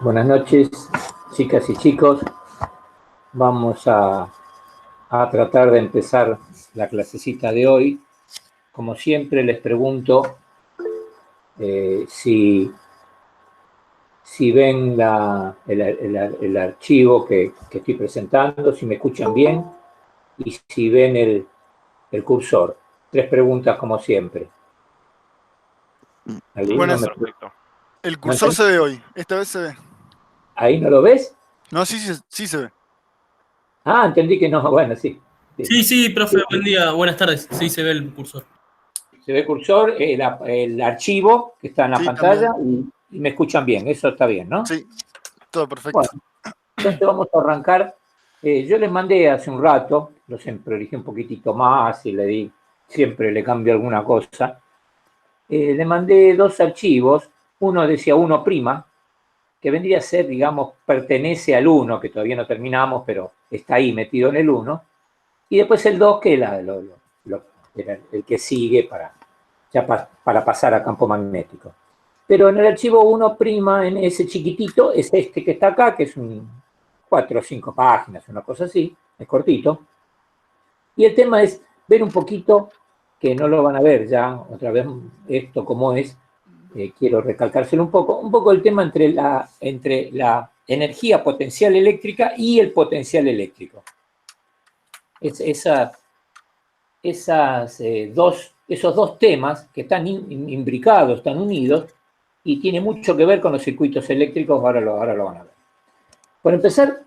Buenas noches, chicas y chicos. Vamos a tratar de empezar la clasecita de hoy. Como siempre, les pregunto si ven el archivo que estoy presentando, si me escuchan bien y si ven el cursor. 3 preguntas como siempre. Buenas. Perfecto. El cursor se ve hoy, esta vez se ve. ¿Ahí no lo ves? No, sí se ve. Ah, entendí que no, bueno, sí. Sí, profe, buen día, buenas tardes. Sí, se ve el cursor. Se ve el cursor, el archivo que está en la pantalla y me escuchan bien, eso está bien, ¿no? Sí, todo perfecto. Bueno, entonces vamos a arrancar. Yo les mandé hace un rato, lo siempre elegí un poquitito más y siempre le cambio alguna cosa. Le mandé 2 archivos, uno decía 1', que vendría a ser, digamos, pertenece al 1, que todavía no terminamos, pero está ahí metido en el 1, y después el 2, que era el que sigue para pasar a campo magnético. Pero en el archivo 1', en ese chiquitito, es este que está acá, que es un 4 o 5 páginas, una cosa así, es cortito. Y el tema es ver un poquito, que no lo van a ver ya, otra vez esto cómo es, quiero recalcárselo un poco el tema entre la energía potencial eléctrica y el potencial eléctrico. Esos dos temas que están imbricados, están unidos, y tiene mucho que ver con los circuitos eléctricos, ahora lo van a ver. Por empezar,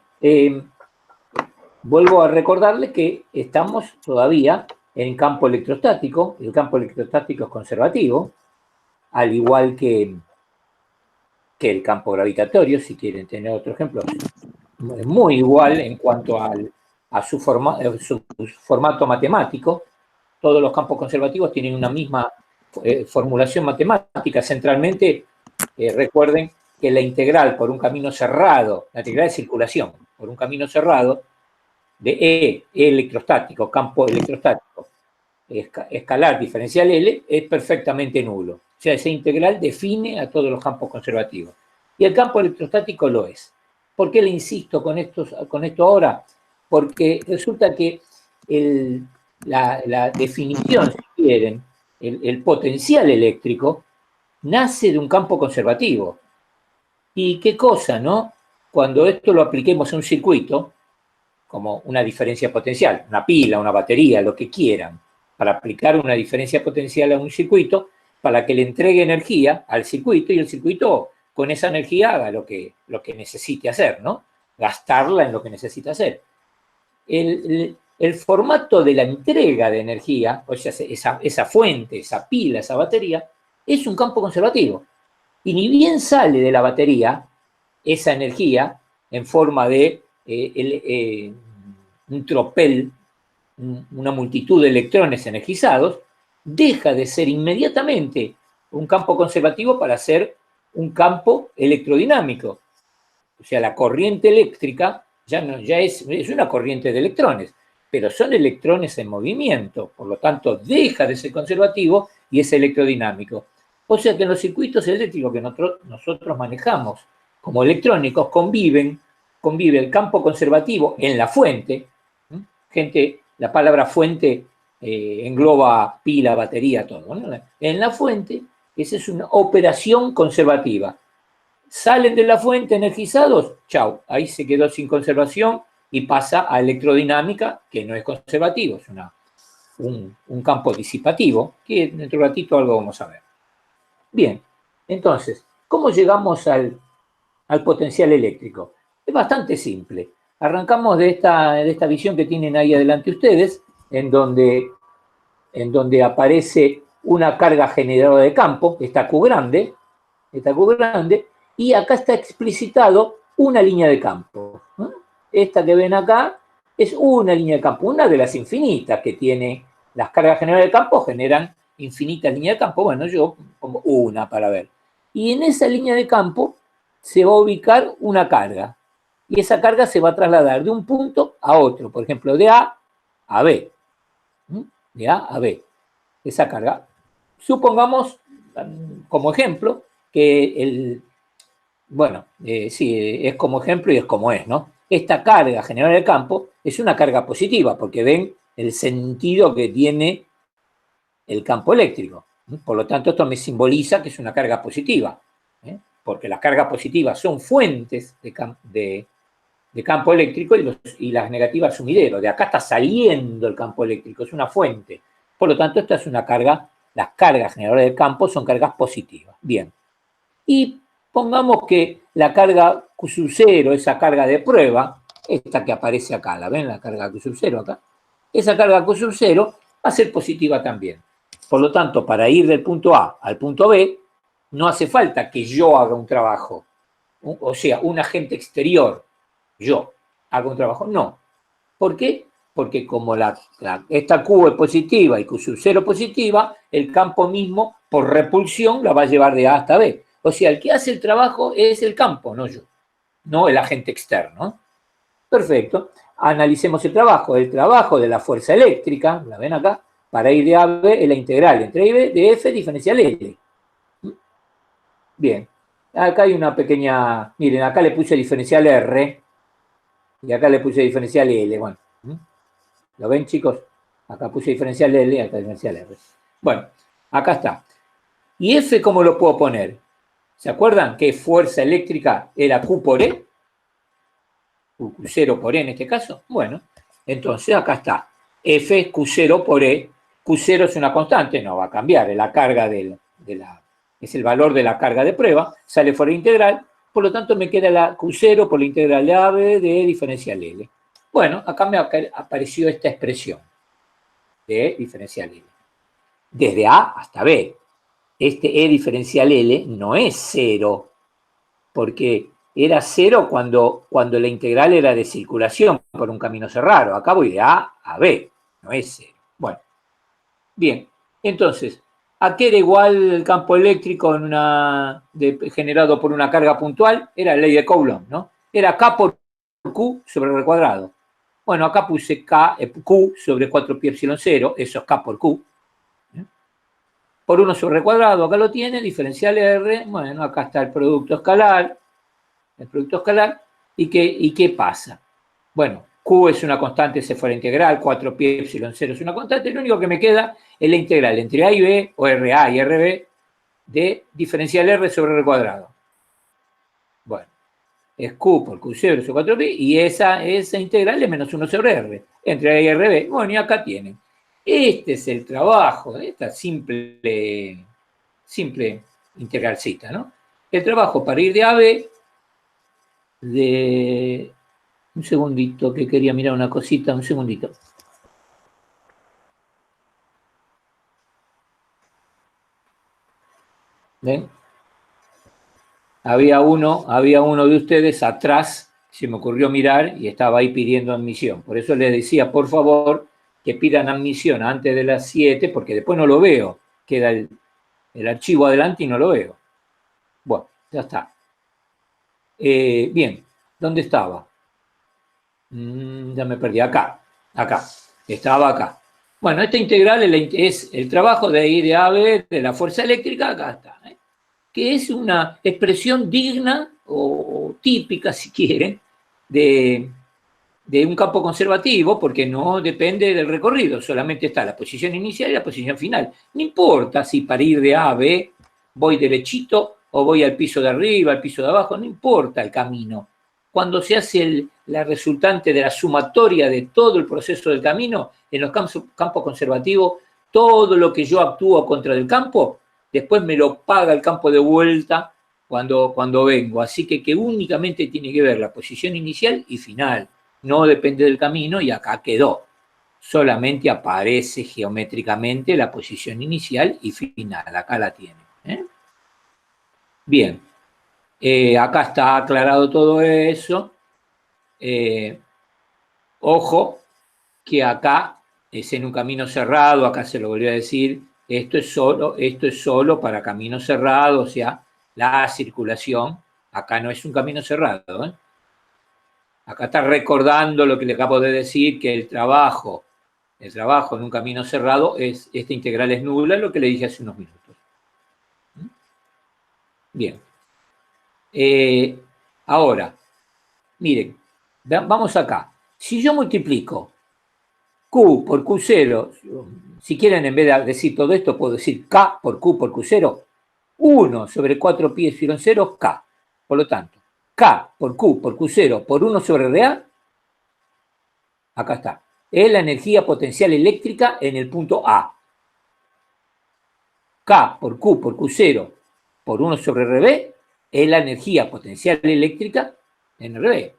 vuelvo a recordarles que estamos todavía en campo electrostático. El campo electrostático es conservativo, al igual que el campo gravitatorio, si quieren tener otro ejemplo. Es muy igual en cuanto a su formato matemático. Todos los campos conservativos tienen una misma formulación matemática. Centralmente, recuerden que la integral por un camino cerrado, la integral de circulación por un camino cerrado de E electrostático, campo electrostático, escalar diferencial L, es perfectamente nulo. O sea, esa integral define a todos los campos conservativos. Y el campo electrostático lo es. ¿Por qué le insisto con esto ahora? Porque resulta que la definición, si quieren, el potencial eléctrico, nace de un campo conservativo. ¿Y qué cosa, no? Cuando esto lo apliquemos a un circuito, como una diferencia potencial, una pila, una batería, lo que quieran, para aplicar una diferencia potencial a un circuito, para que le entregue energía al circuito y el circuito con esa energía haga lo que necesite hacer, ¿no? Gastarla en lo que necesita hacer. El formato de la entrega de energía, o sea, esa fuente, esa pila, esa batería, es un campo conservativo. Y ni bien sale de la batería esa energía en forma de un tropel, una multitud de electrones energizados, deja de ser inmediatamente un campo conservativo para ser un campo electrodinámico. O sea, la corriente eléctrica ya es una corriente de electrones, pero son electrones en movimiento, por lo tanto deja de ser conservativo y es electrodinámico. O sea que en los circuitos eléctricos que nosotros manejamos como electrónicos convive el campo conservativo en la fuente. Gente, la palabra fuente engloba pila, batería, todo, ¿no? En la fuente, esa es una operación conservativa. Salen de la fuente energizados, chau, ahí se quedó sin conservación y pasa a electrodinámica, que no es conservativo, es un campo disipativo, que dentro de un ratito algo vamos a ver. Bien, entonces, ¿cómo llegamos al potencial eléctrico? Es bastante simple. Arrancamos de esta visión que tienen ahí adelante ustedes, en donde aparece una carga generadora de campo, esta Q grande, y acá está explicitado una línea de campo. Esta que ven acá es una línea de campo, una de las infinitas que tiene las cargas generadoras de campo, generan infinitas líneas de campo. Bueno, yo pongo una para ver. Y en esa línea de campo se va a ubicar una carga. Y esa carga se va a trasladar de un punto a otro, por ejemplo, de A a B. De A a B. Esa carga. Supongamos, como ejemplo, que Bueno, sí, es como ejemplo y es como es, ¿no? Esta carga generada en el campo es una carga positiva, porque ven el sentido que tiene el campo eléctrico. Por lo tanto, esto me simboliza que es una carga positiva, porque las cargas positivas son fuentes de campo eléctrico y las negativas sumideros. De acá está saliendo el campo eléctrico, es una fuente. Por lo tanto, esta es una carga, las cargas generadoras del campo son cargas positivas. Bien. Y pongamos que la carga Q sub 0, esa carga de prueba, esta que aparece acá, ¿la ven? La carga Q sub 0 acá. Esa carga Q sub 0 va a ser positiva también. Por lo tanto, para ir del punto A al punto B, no hace falta que yo haga un trabajo. O sea, un agente exterior, yo, haga un trabajo. No. ¿Por qué? Porque como esta Q es positiva y Q sub 0 positiva, el campo mismo, por repulsión, la va a llevar de A hasta B. O sea, el que hace el trabajo es el campo, no yo, no el agente externo. Perfecto. Analicemos el trabajo. El trabajo de la fuerza eléctrica, la ven acá, para ir de A a B es la integral entre A y B de F diferencial L. Bien. Acá hay una pequeña, miren, acá le puse diferencial R y acá le puse diferencial L. Bueno, ¿lo ven, chicos? Acá puse diferencial L y acá diferencial R. Bueno, acá está. ¿Y F cómo lo puedo poner? ¿Se acuerdan que fuerza eléctrica era Q por E? Q0 por E en este caso. Bueno, entonces acá está. F es Q0 por E. Q0 es una constante, no va a cambiar. Es la carga es el valor de la carga de prueba. Sale fuera de integral. Por lo tanto, me queda la Q0 por la integral de AB de diferencial L. Bueno, acá me apareció esta expresión de diferencial L. Desde A hasta B. Este E diferencial L no es cero, porque era cero cuando la integral era de circulación por un camino cerrado. Acá voy de A a B, no es cero. Bueno, bien, entonces, ¿a qué era igual el campo eléctrico generado por una carga puntual? Era la ley de Coulomb, ¿no? Era K por Q sobre R cuadrado. Bueno, acá puse Q sobre 4 pi epsilon 0, eso es K por Q. Por 1 sobre R cuadrado, acá lo tiene, diferencial R, bueno, acá está el producto escalar, ¿y qué pasa? Bueno, Q es una constante, se fuera integral, 4 pi epsilon 0 es una constante, lo único que me queda es la integral entre A y B, o RA y RB, de diferencial R sobre R cuadrado. Bueno, es Q por Q0 sobre 4 pi, y esa integral es menos 1 sobre R, entre A y RB. Bueno, y acá tienen. Este es el trabajo de esta simple integralcita, ¿no? El trabajo para ir de A a B, un segundito, que quería mirar una cosita, un segundito. ¿Ven? Había uno de ustedes atrás, se me ocurrió mirar y estaba ahí pidiendo admisión. Por eso les decía, por favor, que pidan admisión antes de las 7, porque después no lo veo. Queda el archivo adelante y no lo veo. Bueno, ya está. Bien, ¿dónde estaba? Ya me perdí, acá. Estaba acá. Bueno, esta integral es el trabajo de ir de A a B de la fuerza eléctrica, acá está. Que es una expresión digna o típica, si quieren, de un campo conservativo, porque no depende del recorrido, solamente está la posición inicial y la posición final. No importa si para ir de A a B voy derechito o voy al piso de arriba, al piso de abajo, no importa el camino. Cuando se hace la resultante de la sumatoria de todo el proceso del camino, en los campos conservativos, todo lo que yo actúo contra el campo, después me lo paga el campo de vuelta cuando vengo. Así que únicamente tiene que ver la posición inicial y final. No depende del camino y acá quedó. Solamente aparece geométricamente la posición inicial y final. Acá la tiene. Bien. Acá está aclarado todo eso. Ojo que acá es en un camino cerrado, acá se lo volví a decir, esto es solo para camino cerrado, o sea, la circulación, acá no es un camino cerrado. Acá está recordando lo que le acabo de decir, que el trabajo en un camino cerrado esta integral es nula, lo que le dije hace unos minutos. Bien. Ahora, miren, vamos acá. Si yo multiplico Q por Q0, si quieren en vez de decir todo esto, puedo decir K por Q por Q0, 1 sobre 4 pi epsilon 0, K. Por lo tanto, K por Q por Q0 por 1 sobre RA, acá está, es la energía potencial eléctrica en el punto A. K por Q por Q0 por 1 sobre RB es la energía potencial eléctrica en RB.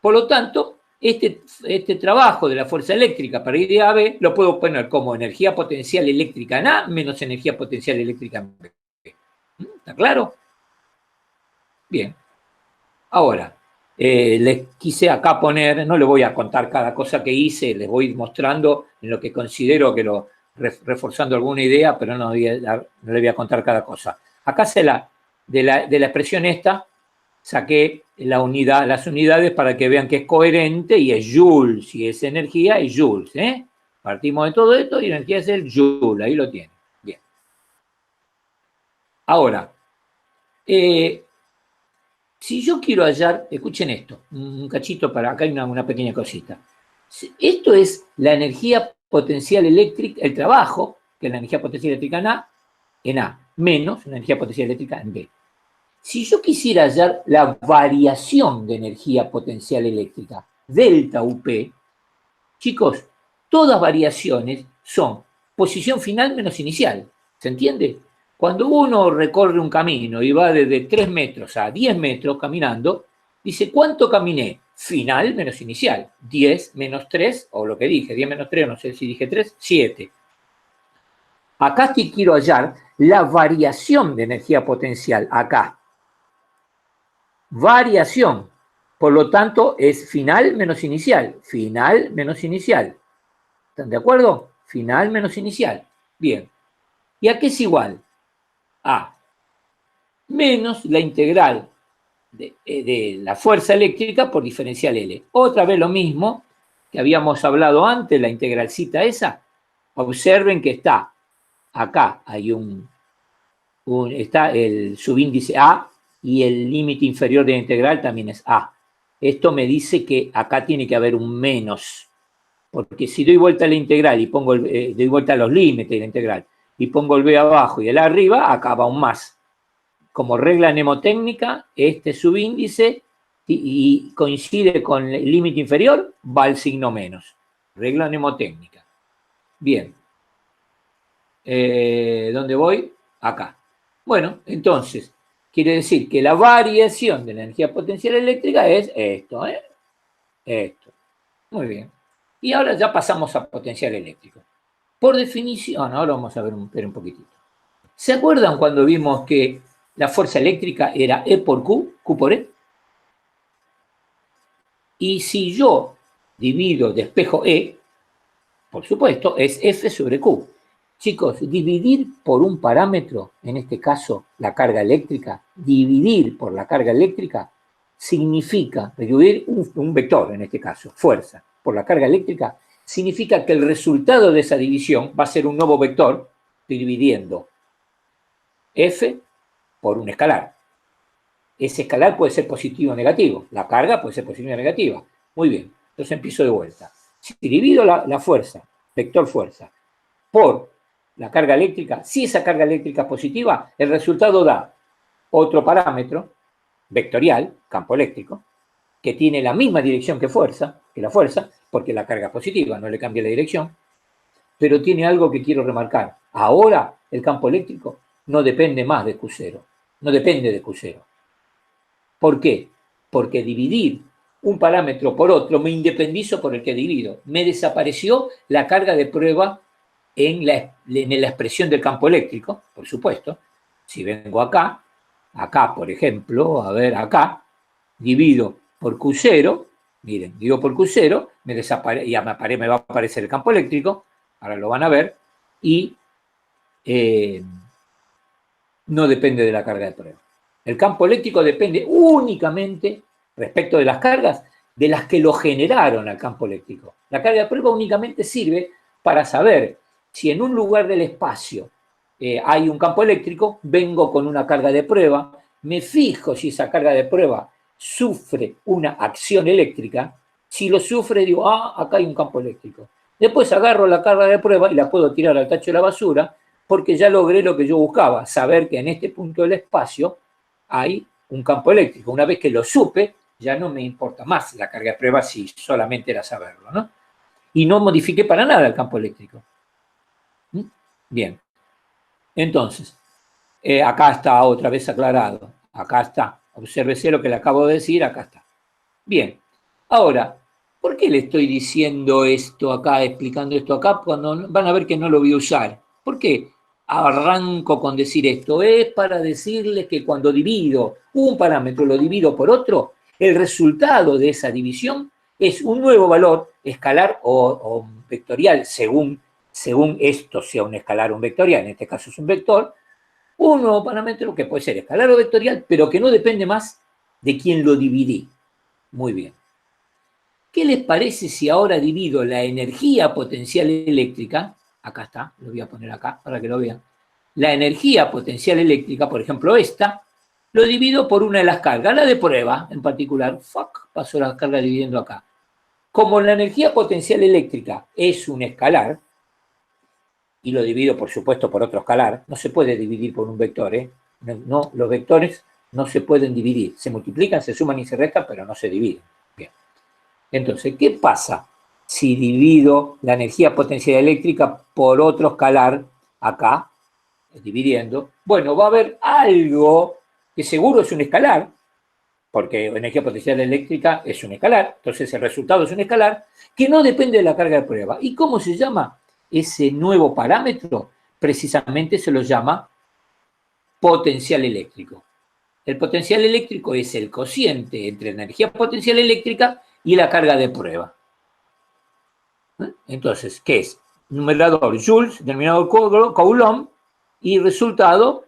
Por lo tanto, este trabajo de la fuerza eléctrica para ir de A a B lo puedo poner como energía potencial eléctrica en A menos energía potencial eléctrica en B. ¿Está claro? Bien. Ahora, les quise acá poner, no les voy a contar cada cosa que hice, les voy mostrando en lo que considero que reforzando alguna idea, pero no les voy a contar cada cosa. Acá de la expresión esta, saqué las unidades para que vean que es coherente y es Joule. Si es energía, es Joules. Partimos de todo esto y la energía es el Joule. Ahí lo tienen. Bien. Ahora, si yo quiero hallar, escuchen esto, un cachito para acá hay una pequeña cosita. Esto es la energía potencial eléctrica, el trabajo, que es la energía potencial eléctrica en A, menos la energía potencial eléctrica en B. Si yo quisiera hallar la variación de energía potencial eléctrica, delta UP, chicos, todas variaciones son posición final menos inicial. ¿Se entiende? Cuando uno recorre un camino y va desde 3 metros a 10 metros caminando, dice, ¿cuánto caminé? Final menos inicial. 10 menos 3, o lo que dije, 10 menos 3, no sé si dije 3, 7. Acá sí quiero hallar la variación de energía potencial, acá. Variación. Por lo tanto, es final menos inicial. Final menos inicial. ¿Están de acuerdo? Final menos inicial. Bien. ¿Y a qué es igual? A menos la integral de la fuerza eléctrica por diferencial L. Otra vez lo mismo que habíamos hablado antes, la integralcita esa. Observen que está acá, hay está el subíndice A y el límite inferior de la integral también es A. Esto me dice que acá tiene que haber un menos, porque si doy vuelta a la integral y pongo doy vuelta a los límites de la integral y pongo el B abajo y el A arriba, acá va un más. Como regla mnemotécnica, este subíndice y coincide con el límite inferior, va el signo menos. Regla mnemotécnica. Bien. ¿Dónde voy? Acá. Bueno, entonces, quiere decir que la variación de la energía potencial eléctrica es esto, Esto. Muy bien. Y ahora ya pasamos a potencial eléctrico. Por definición, ahora vamos a ver un poquitito. ¿Se acuerdan cuando vimos que la fuerza eléctrica era E por Q, Q por E? Y si yo divido, despejo E, por supuesto, es F sobre Q. Chicos, dividir por un parámetro, en este caso la carga eléctrica, dividir por la carga eléctrica significa, dividir un vector, en este caso, fuerza, por la carga eléctrica, significa que el resultado de esa división va a ser un nuevo vector dividiendo F por un escalar. Ese escalar puede ser positivo o negativo. La carga puede ser positiva o negativa. Muy bien. Entonces empiezo de vuelta. Si divido la fuerza, vector fuerza, por la carga eléctrica, si esa carga eléctrica es positiva, el resultado da otro parámetro vectorial, campo eléctrico, que tiene la misma dirección que la fuerza, porque la carga es positiva, no le cambia la dirección, pero tiene algo que quiero remarcar. Ahora el campo eléctrico no depende más de Q0, no depende de Q0. ¿Por qué? Porque dividir un parámetro por otro me independizo por el que divido. Me desapareció la carga de prueba en la expresión del campo eléctrico, por supuesto. Si vengo acá, por ejemplo, a ver, acá, divido por Q0, miren, divido por Q0, ya me va a aparecer el campo eléctrico, ahora lo van a ver, y no depende de la carga de prueba. El campo eléctrico depende únicamente, respecto de las cargas, de las que lo generaron al campo eléctrico. La carga de prueba únicamente sirve para saber si en un lugar del espacio hay un campo eléctrico, vengo con una carga de prueba me fijo si esa carga de prueba sufre una acción eléctrica. Si lo sufre, digo, acá hay un campo eléctrico. Después agarro la carga de prueba y la puedo tirar al tacho de la basura porque ya logré lo que yo buscaba, saber que en este punto del espacio hay un campo eléctrico. Una vez que lo supe, ya no me importa más la carga de prueba si solamente era saberlo, ¿no? Y no modifiqué para nada el campo eléctrico. Bien. Entonces, acá está otra vez aclarado. Acá está. Obsérvese lo que le acabo de decir, acá está. Bien. Ahora, ¿por qué le estoy diciendo esto acá, explicando esto acá, cuando van a ver que no lo voy a usar? ¿Por qué arranco con decir esto? Es para decirles que cuando divido un parámetro, lo divido por otro, el resultado de esa división es un nuevo valor escalar o vectorial, según esto sea un escalar o un vectorial, en este caso es un vector, un nuevo parámetro que puede ser escalar o vectorial, pero que no depende más de quién lo dividí. Muy bien. ¿Qué les parece si ahora divido la energía potencial eléctrica? Acá está, lo voy a poner acá para que lo vean. La energía potencial eléctrica, por ejemplo esta, lo divido por una de las cargas, la de prueba en particular. Paso la carga dividiendo acá. Como la energía potencial eléctrica es un escalar, y lo divido, por supuesto, por otro escalar, no se puede dividir por un vector, ¿eh? No, los vectores no se pueden dividir. Se multiplican, se suman y se restan, pero no se dividen. Bien. Entonces, ¿qué pasa si divido la energía potencial eléctrica por otro escalar acá, dividiendo? Bueno, va a haber algo que seguro es un escalar, porque energía potencial eléctrica es un escalar, entonces el resultado es un escalar, que no depende de la carga de prueba. ¿Y cómo se llama ese nuevo parámetro? Precisamente se lo llama potencial eléctrico. El potencial eléctrico es el cociente entre la energía potencial eléctrica y la carga de prueba. Entonces, ¿qué es? Numerador Joules, denominador Coulomb, y resultado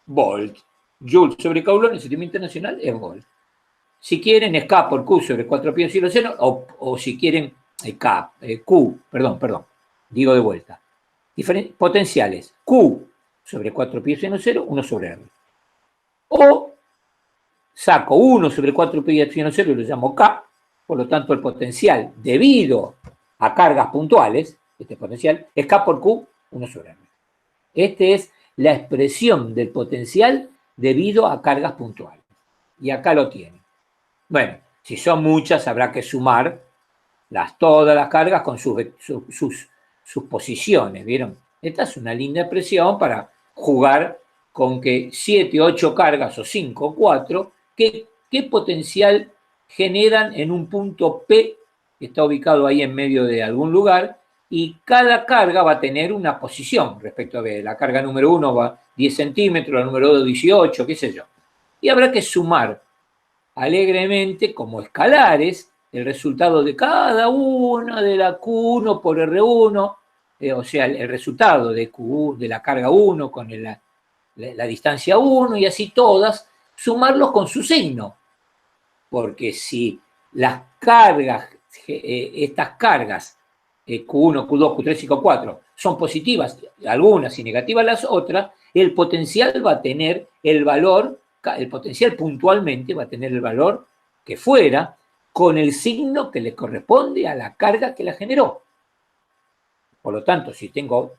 Volt. Joules sobre Coulomb, el sistema internacional, es Volt. Si quieren, es K por Q sobre 4 pi epsilon 0, o si quieren, Q, perdón, digo de vuelta. Potenciales, Q sobre 4 pi epsilon 0, 1 sobre R. O saco 1 sobre 4 pi epsilon 0 y lo llamo K, por lo tanto el potencial debido a cargas puntuales, este potencial, es K por Q, 1 sobre R. Esta es la expresión del potencial debido a cargas puntuales. Y acá lo tienen. Bueno, si son muchas, habrá que sumar todas las cargas con sus posiciones, ¿vieron? Esta es una linda expresión para jugar con que 7, 8 cargas o 5, 4, ¿qué potencial generan en un punto P que está ubicado ahí en medio de algún lugar? Y cada carga va a tener una posición respecto a B. La carga número 1 va 10 centímetros, la número 2 18, qué sé yo. Y habrá que sumar alegremente como escalares el resultado de cada una de la Q1 por R1, o sea, el resultado de la carga 1 con la distancia 1 y así todas, sumarlos con su signo. Porque si las cargas, estas cargas, Q1, Q2, Q3 y Q4, son positivas, algunas y negativas las otras, el potencial va a tener el valor, el potencial puntualmente va a tener el valor que fuera con el signo que le corresponde a la carga que la generó. Por lo tanto, si tengo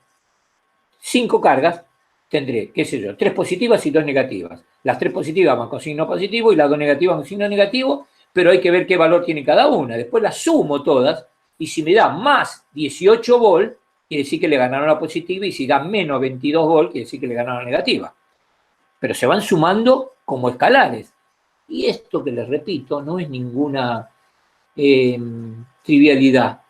5 cargas, tendré, qué sé yo, 3 positivas y 2 negativas. Las 3 positivas van con signo positivo y las 2 negativas con signo negativo, pero hay que ver qué valor tiene cada una. Después las sumo todas y si me da más 18 volt, quiere decir que le ganaron la positiva, y si da menos 22 volt, quiere decir que le ganaron la negativa. Pero se van sumando como escalares. Y esto que les repito no es ninguna trivialidad.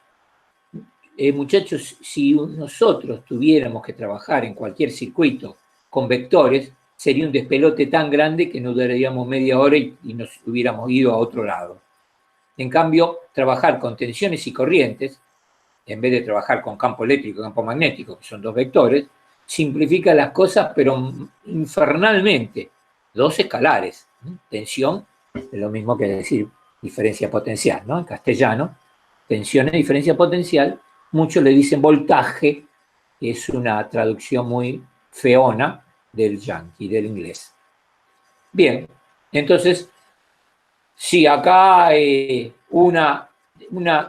Muchachos, si nosotros tuviéramos que trabajar en cualquier circuito con vectores, sería un despelote tan grande que nos duraríamos media hora y nos hubiéramos ido a otro lado. En cambio, trabajar con tensiones y corrientes, en vez de trabajar con campo eléctrico y campo magnético, que son dos vectores, simplifica las cosas, pero infernalmente. Dos escalares. Tensión es lo mismo que decir diferencia potencial, ¿no? En castellano, tensión es diferencia potencial. Muchos le dicen voltaje, que es una traducción muy feona del yanqui, del inglés. Bien, Entonces, si acá hay una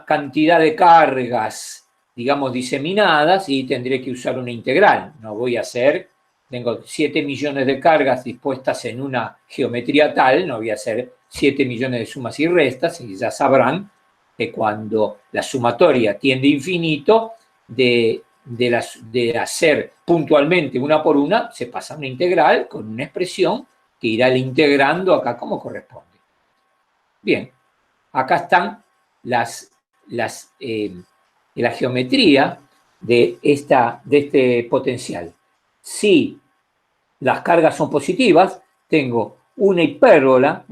cantidad de cargas, digamos, diseminadas, y tendré que usar una integral. No voy a hacer, tengo 7 millones de cargas dispuestas en una geometría tal, no voy a hacer 7 millones de sumas y restas, y ya sabrán que cuando la sumatoria tiende a infinito, de hacer puntualmente una por una, se pasa a una integral con una expresión que irá integrando acá como corresponde. Bien, acá están la geometría de este potencial. Si las cargas son positivas, tengo una hipérbola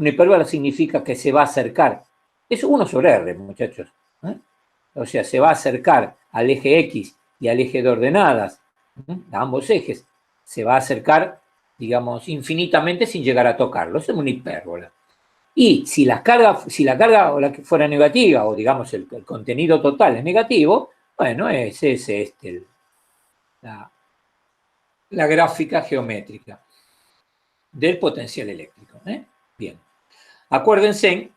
significa que se va a acercar. Es 1 sobre R, muchachos. O sea, se va a acercar al eje X y al eje de ordenadas, a ambos ejes. Se va a acercar, digamos, infinitamente sin llegar a tocarlo. Eso es una hipérbola. Y si la carga fuera negativa, o digamos el contenido total es negativo, bueno, ese es la gráfica geométrica del potencial eléctrico. Bien. Acuérdense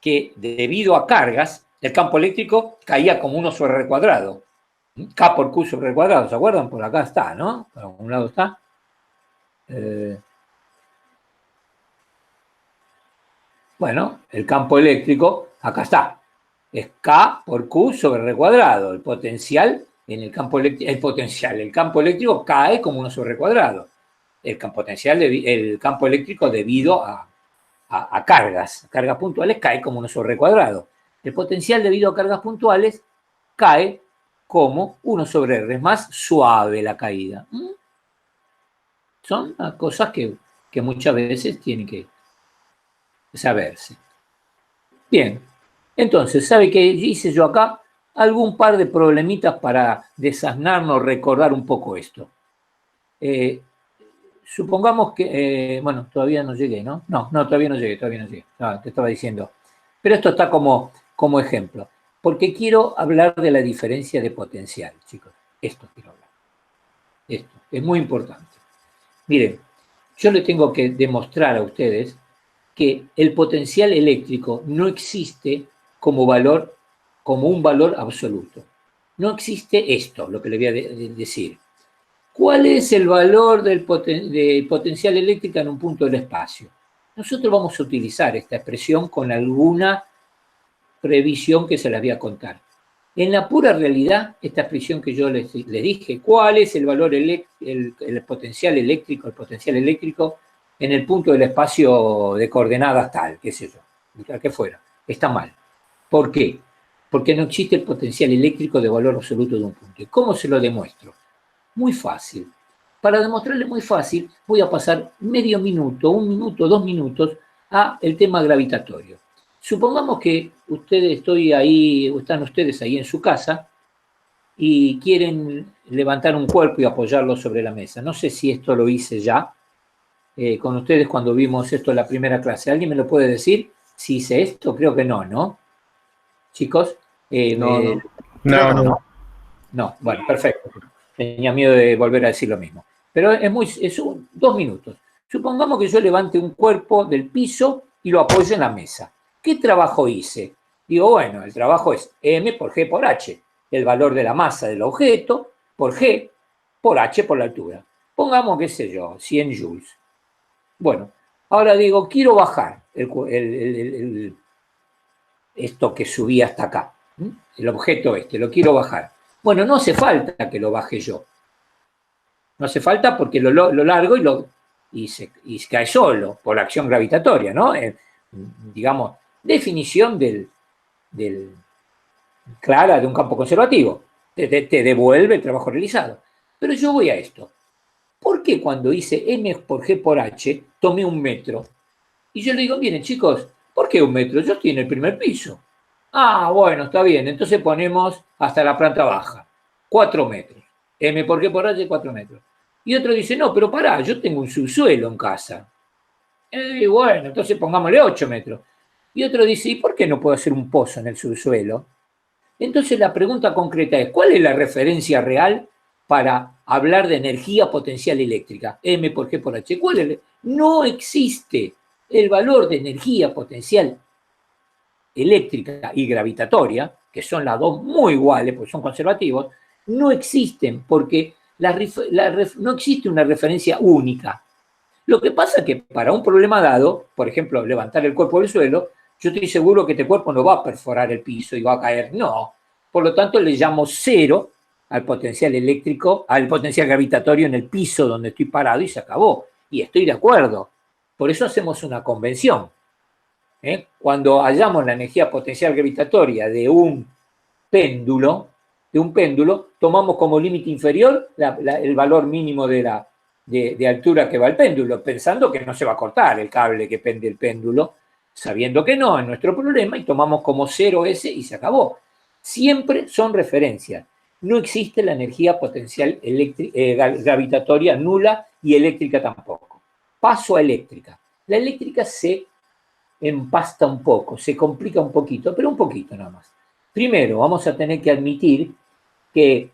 que debido a cargas, el campo eléctrico caía como 1 sobre R cuadrado. K por Q sobre R cuadrado, ¿se acuerdan? Por acá está, ¿no? Por algún lado está. Bueno, el campo eléctrico, acá está. Es K por Q sobre R cuadrado. El potencial en el campo eléctrico, el campo eléctrico cae como 1 sobre R cuadrado. El campo eléctrico debido a cargas puntuales cae como 1 sobre R cuadrado. El potencial debido a cargas puntuales cae como 1 sobre R. Es más suave la caída. Son cosas que muchas veces tienen que saberse. Bien, entonces, ¿sabe qué hice yo acá? Algún par de problemitas para desasnarnos, recordar un poco esto. Supongamos que, bueno, todavía no llegué, ¿no? No, todavía no llegué. No, te estaba diciendo. Pero esto está como ejemplo, porque quiero hablar de la diferencia de potencial, chicos. Esto quiero hablar. Esto es muy importante. Miren, yo le tengo que demostrar a ustedes que el potencial eléctrico no existe como un valor absoluto. No existe esto, lo que le voy a decir. ¿Cuál es el valor del potencial eléctrico en un punto del espacio? Nosotros vamos a utilizar esta expresión con alguna previsión que se las voy a contar. En la pura realidad, esta expresión que yo les dije, ¿cuál es el valor el potencial eléctrico en el punto del espacio de coordenadas tal, qué sé yo, que fuera? Está mal. ¿Por qué? Porque no existe el potencial eléctrico de valor absoluto de un punto. ¿Y cómo se lo demuestro? Muy fácil. Para demostrarle muy fácil, voy a pasar medio minuto, 1 minuto, 2 minutos a el tema gravitatorio. Supongamos que están ustedes ahí en su casa y quieren levantar un cuerpo y apoyarlo sobre la mesa. No sé si esto lo hice ya con ustedes cuando vimos esto en la primera clase. ¿Alguien me lo puede decir si hice esto? Creo que no, ¿no? Chicos. No. No, bueno, perfecto. Tenía miedo de volver a decir lo mismo. Pero es 2 minutos. Supongamos que yo levante un cuerpo del piso y lo apoyo en la mesa. ¿Qué trabajo hice? Digo, bueno, el trabajo es m por g por h, el valor de la masa del objeto por g por h por la altura. Pongamos, qué sé yo, 100 joules. Bueno, ahora digo, quiero bajar esto que subí hasta acá. El objeto lo quiero bajar. Bueno, no hace falta que lo baje yo. No hace falta porque lo largo y se cae solo por la acción gravitatoria, ¿no? Digamos, definición clara de un campo conservativo. Te devuelve el trabajo realizado. Pero yo voy a esto. ¿Por qué cuando hice m por g por h tomé 1 metro? Y yo le digo, miren chicos, ¿por qué 1 metro? Yo estoy en el primer piso. Ah, bueno, está bien. Entonces ponemos hasta la planta baja. 4 metros. M por g por h, 4 metros. Y otro dice, no, pero pará, yo tengo un subsuelo en casa. Y bueno, entonces pongámosle 8 metros. Y otro dice, ¿y por qué no puedo hacer un pozo en el subsuelo? Entonces la pregunta concreta es, ¿cuál es la referencia real para hablar de energía potencial eléctrica? M por G por H. ¿Cuál es? No existe. el valor de energía potencial eléctrica y gravitatoria, que son las dos muy iguales, porque son conservativos, no existen, porque no existe una referencia única. Lo que pasa es que para un problema dado, por ejemplo, levantar el cuerpo del suelo, yo estoy seguro que este cuerpo no va a perforar el piso y va a caer, no. Por lo tanto, le llamo cero al potencial eléctrico, al potencial gravitatorio en el piso donde estoy parado y se acabó. Y estoy de acuerdo. Por eso hacemos una convención. Cuando hallamos la energía potencial gravitatoria de un péndulo, tomamos como límite inferior el valor mínimo de altura que va el péndulo, pensando que no se va a cortar el cable que pende el péndulo, sabiendo que no, es nuestro problema, y tomamos como cero ese y se acabó. Siempre son referencias. No existe la energía potencial gravitatoria nula y eléctrica tampoco. Paso a eléctrica. La eléctrica se empasta un poco, se complica un poquito, pero un poquito nada más. Primero, vamos a tener que admitir que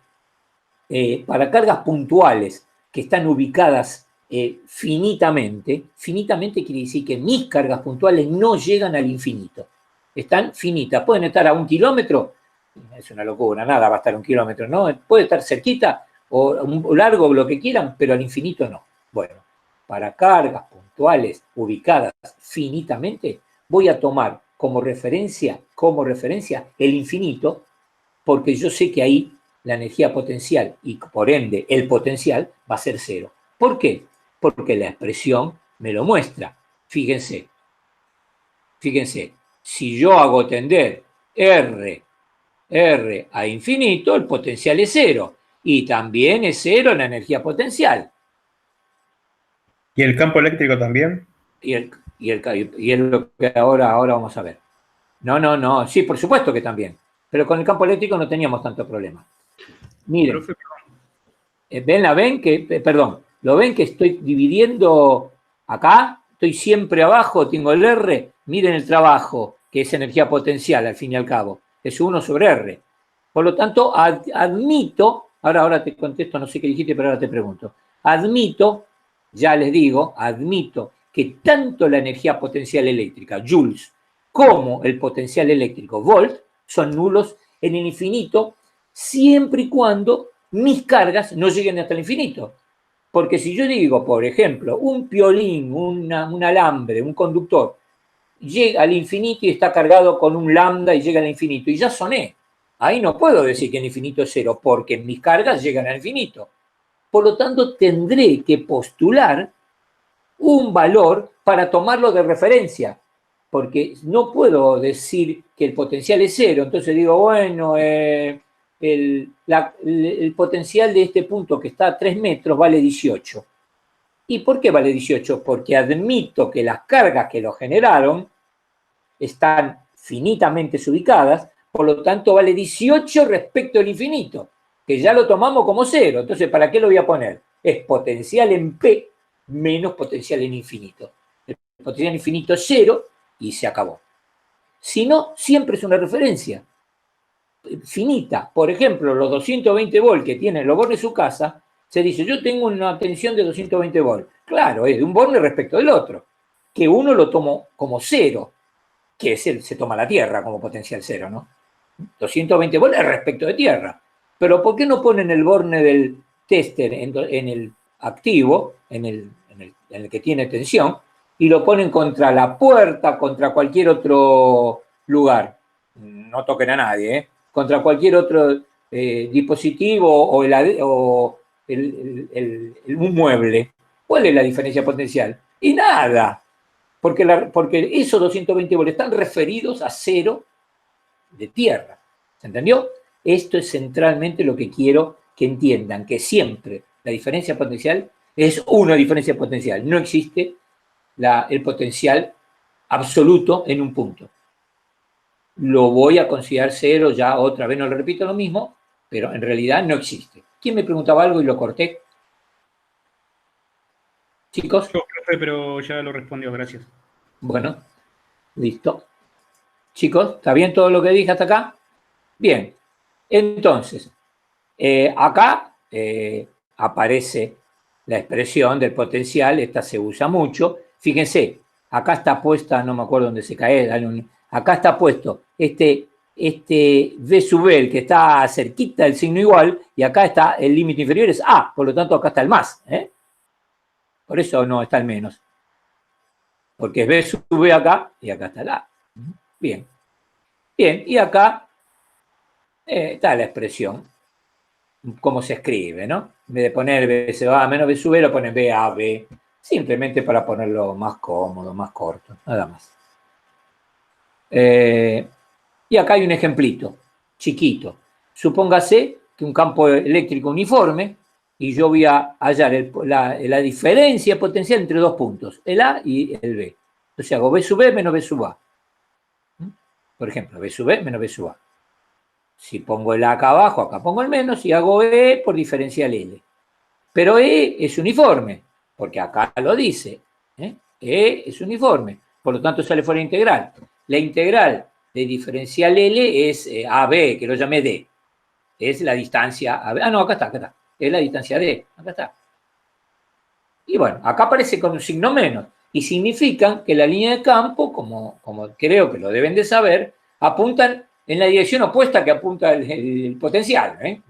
para cargas puntuales que están ubicadas finitamente quiere decir que mis cargas puntuales no llegan al infinito. Están finitas. Pueden estar a 1 kilómetro, es una locura, nada va a estar a 1 kilómetro, ¿no? Puede estar cerquita o largo, lo que quieran, pero al infinito no. Bueno, para cargas puntuales ubicadas finitamente, voy a tomar como referencia el infinito, porque yo sé que ahí la energía potencial y por ende el potencial va a ser cero. ¿Por qué? Porque la expresión me lo muestra. Fíjense, si yo hago tender R a infinito, el potencial es cero. Y también es cero la energía potencial. ¿Y el campo eléctrico también? Y es lo que ahora vamos a ver. No, sí, por supuesto que también. Pero con el campo eléctrico no teníamos tanto problema. Miren, ¿lo ven que estoy dividiendo acá? Estoy siempre abajo, tengo el R. Miren el trabajo, que es energía potencial, al fin y al cabo. Es 1 sobre R. Por lo tanto, admito, ahora te contesto, no sé qué dijiste, pero ahora te pregunto. Ya les digo, admito que tanto la energía potencial eléctrica, joules, como el potencial eléctrico, volt, son nulos en el infinito, siempre y cuando mis cargas no lleguen hasta el infinito. Porque si yo digo, por ejemplo, un piolín, un alambre, un conductor, llega al infinito y está cargado con un lambda y llega al infinito, y ya soné. Ahí no puedo decir que el infinito es cero, porque mis cargas llegan al infinito. Por lo tanto, tendré que postular un valor para tomarlo de referencia, porque no puedo decir que el potencial es cero. Entonces digo, bueno, el potencial de este punto que está a 3 metros vale 18. ¿Y por qué vale 18? Porque admito que las cargas que lo generaron están finitamente ubicadas, por lo tanto vale 18 respecto al infinito, que ya lo tomamos como cero. Entonces, ¿para qué lo voy a poner? Es potencial en P menos potencial en infinito. El potencial en infinito es cero y se acabó. Si no, siempre es una referencia finita. Por ejemplo, los 220 volts que tiene el borne de su casa, se dice, yo tengo una tensión de 220 volts. Claro, es de un borne respecto del otro, que uno lo tomo como cero, que se toma la Tierra como potencial cero, ¿no? 220 volts es respecto de Tierra. Pero ¿por qué no ponen el borne del tester en el activo, en el que tiene tensión, y lo ponen contra la puerta, contra cualquier otro lugar? No toquen a nadie, ¿eh? Contra cualquier otro dispositivo o un mueble. ¿Cuál es la diferencia potencial? Y nada, porque esos 220 volts están referidos a cero de Tierra. ¿Se entendió? Esto es centralmente lo que quiero que entiendan, que siempre la diferencia potencial es una diferencia potencial. No existe el potencial absoluto en un punto. Lo voy a considerar cero, ya otra vez no le repito lo mismo, pero en realidad no existe. ¿Quién me preguntaba algo y lo corté? ¿Chicos? Yo, profe, pero ya lo respondió, gracias. Bueno, listo. Chicos, ¿está bien todo lo que dije hasta acá? Bien. Entonces, acá aparece la expresión del potencial, esta se usa mucho. Fíjense, acá está puesta, no me acuerdo dónde se cae, acá está puesto este V sub B, el que está cerquita del signo igual, y acá está el límite inferior, es A, por lo tanto acá está el más. Por eso no está el menos. Porque es B sub B acá, y acá está el A. Bien. Bien, y acá está la expresión, cómo se escribe, ¿no? En vez de poner B sub A menos B sub B, lo ponen B A B, simplemente para ponerlo más cómodo, más corto, nada más. Y acá hay un ejemplito, chiquito. Supóngase que un campo eléctrico uniforme, y yo voy a hallar la diferencia potencial entre dos puntos, el A y el B. Entonces hago B sub B menos B sub A. Por ejemplo, B sub B menos B sub A. Si pongo el A acá abajo, acá pongo el menos, y hago E por diferencial L. Pero E es uniforme, porque acá lo dice. E es uniforme, por lo tanto sale fuera integral. La integral de diferencial L es AB, que lo llamé D. Es la distancia AB. Ah, no, acá está. Es la distancia D. Acá está. Y bueno, acá aparece con un signo menos. Y significan que la línea de campo, como creo que lo deben de saber, apuntan en la dirección opuesta que apunta el potencial.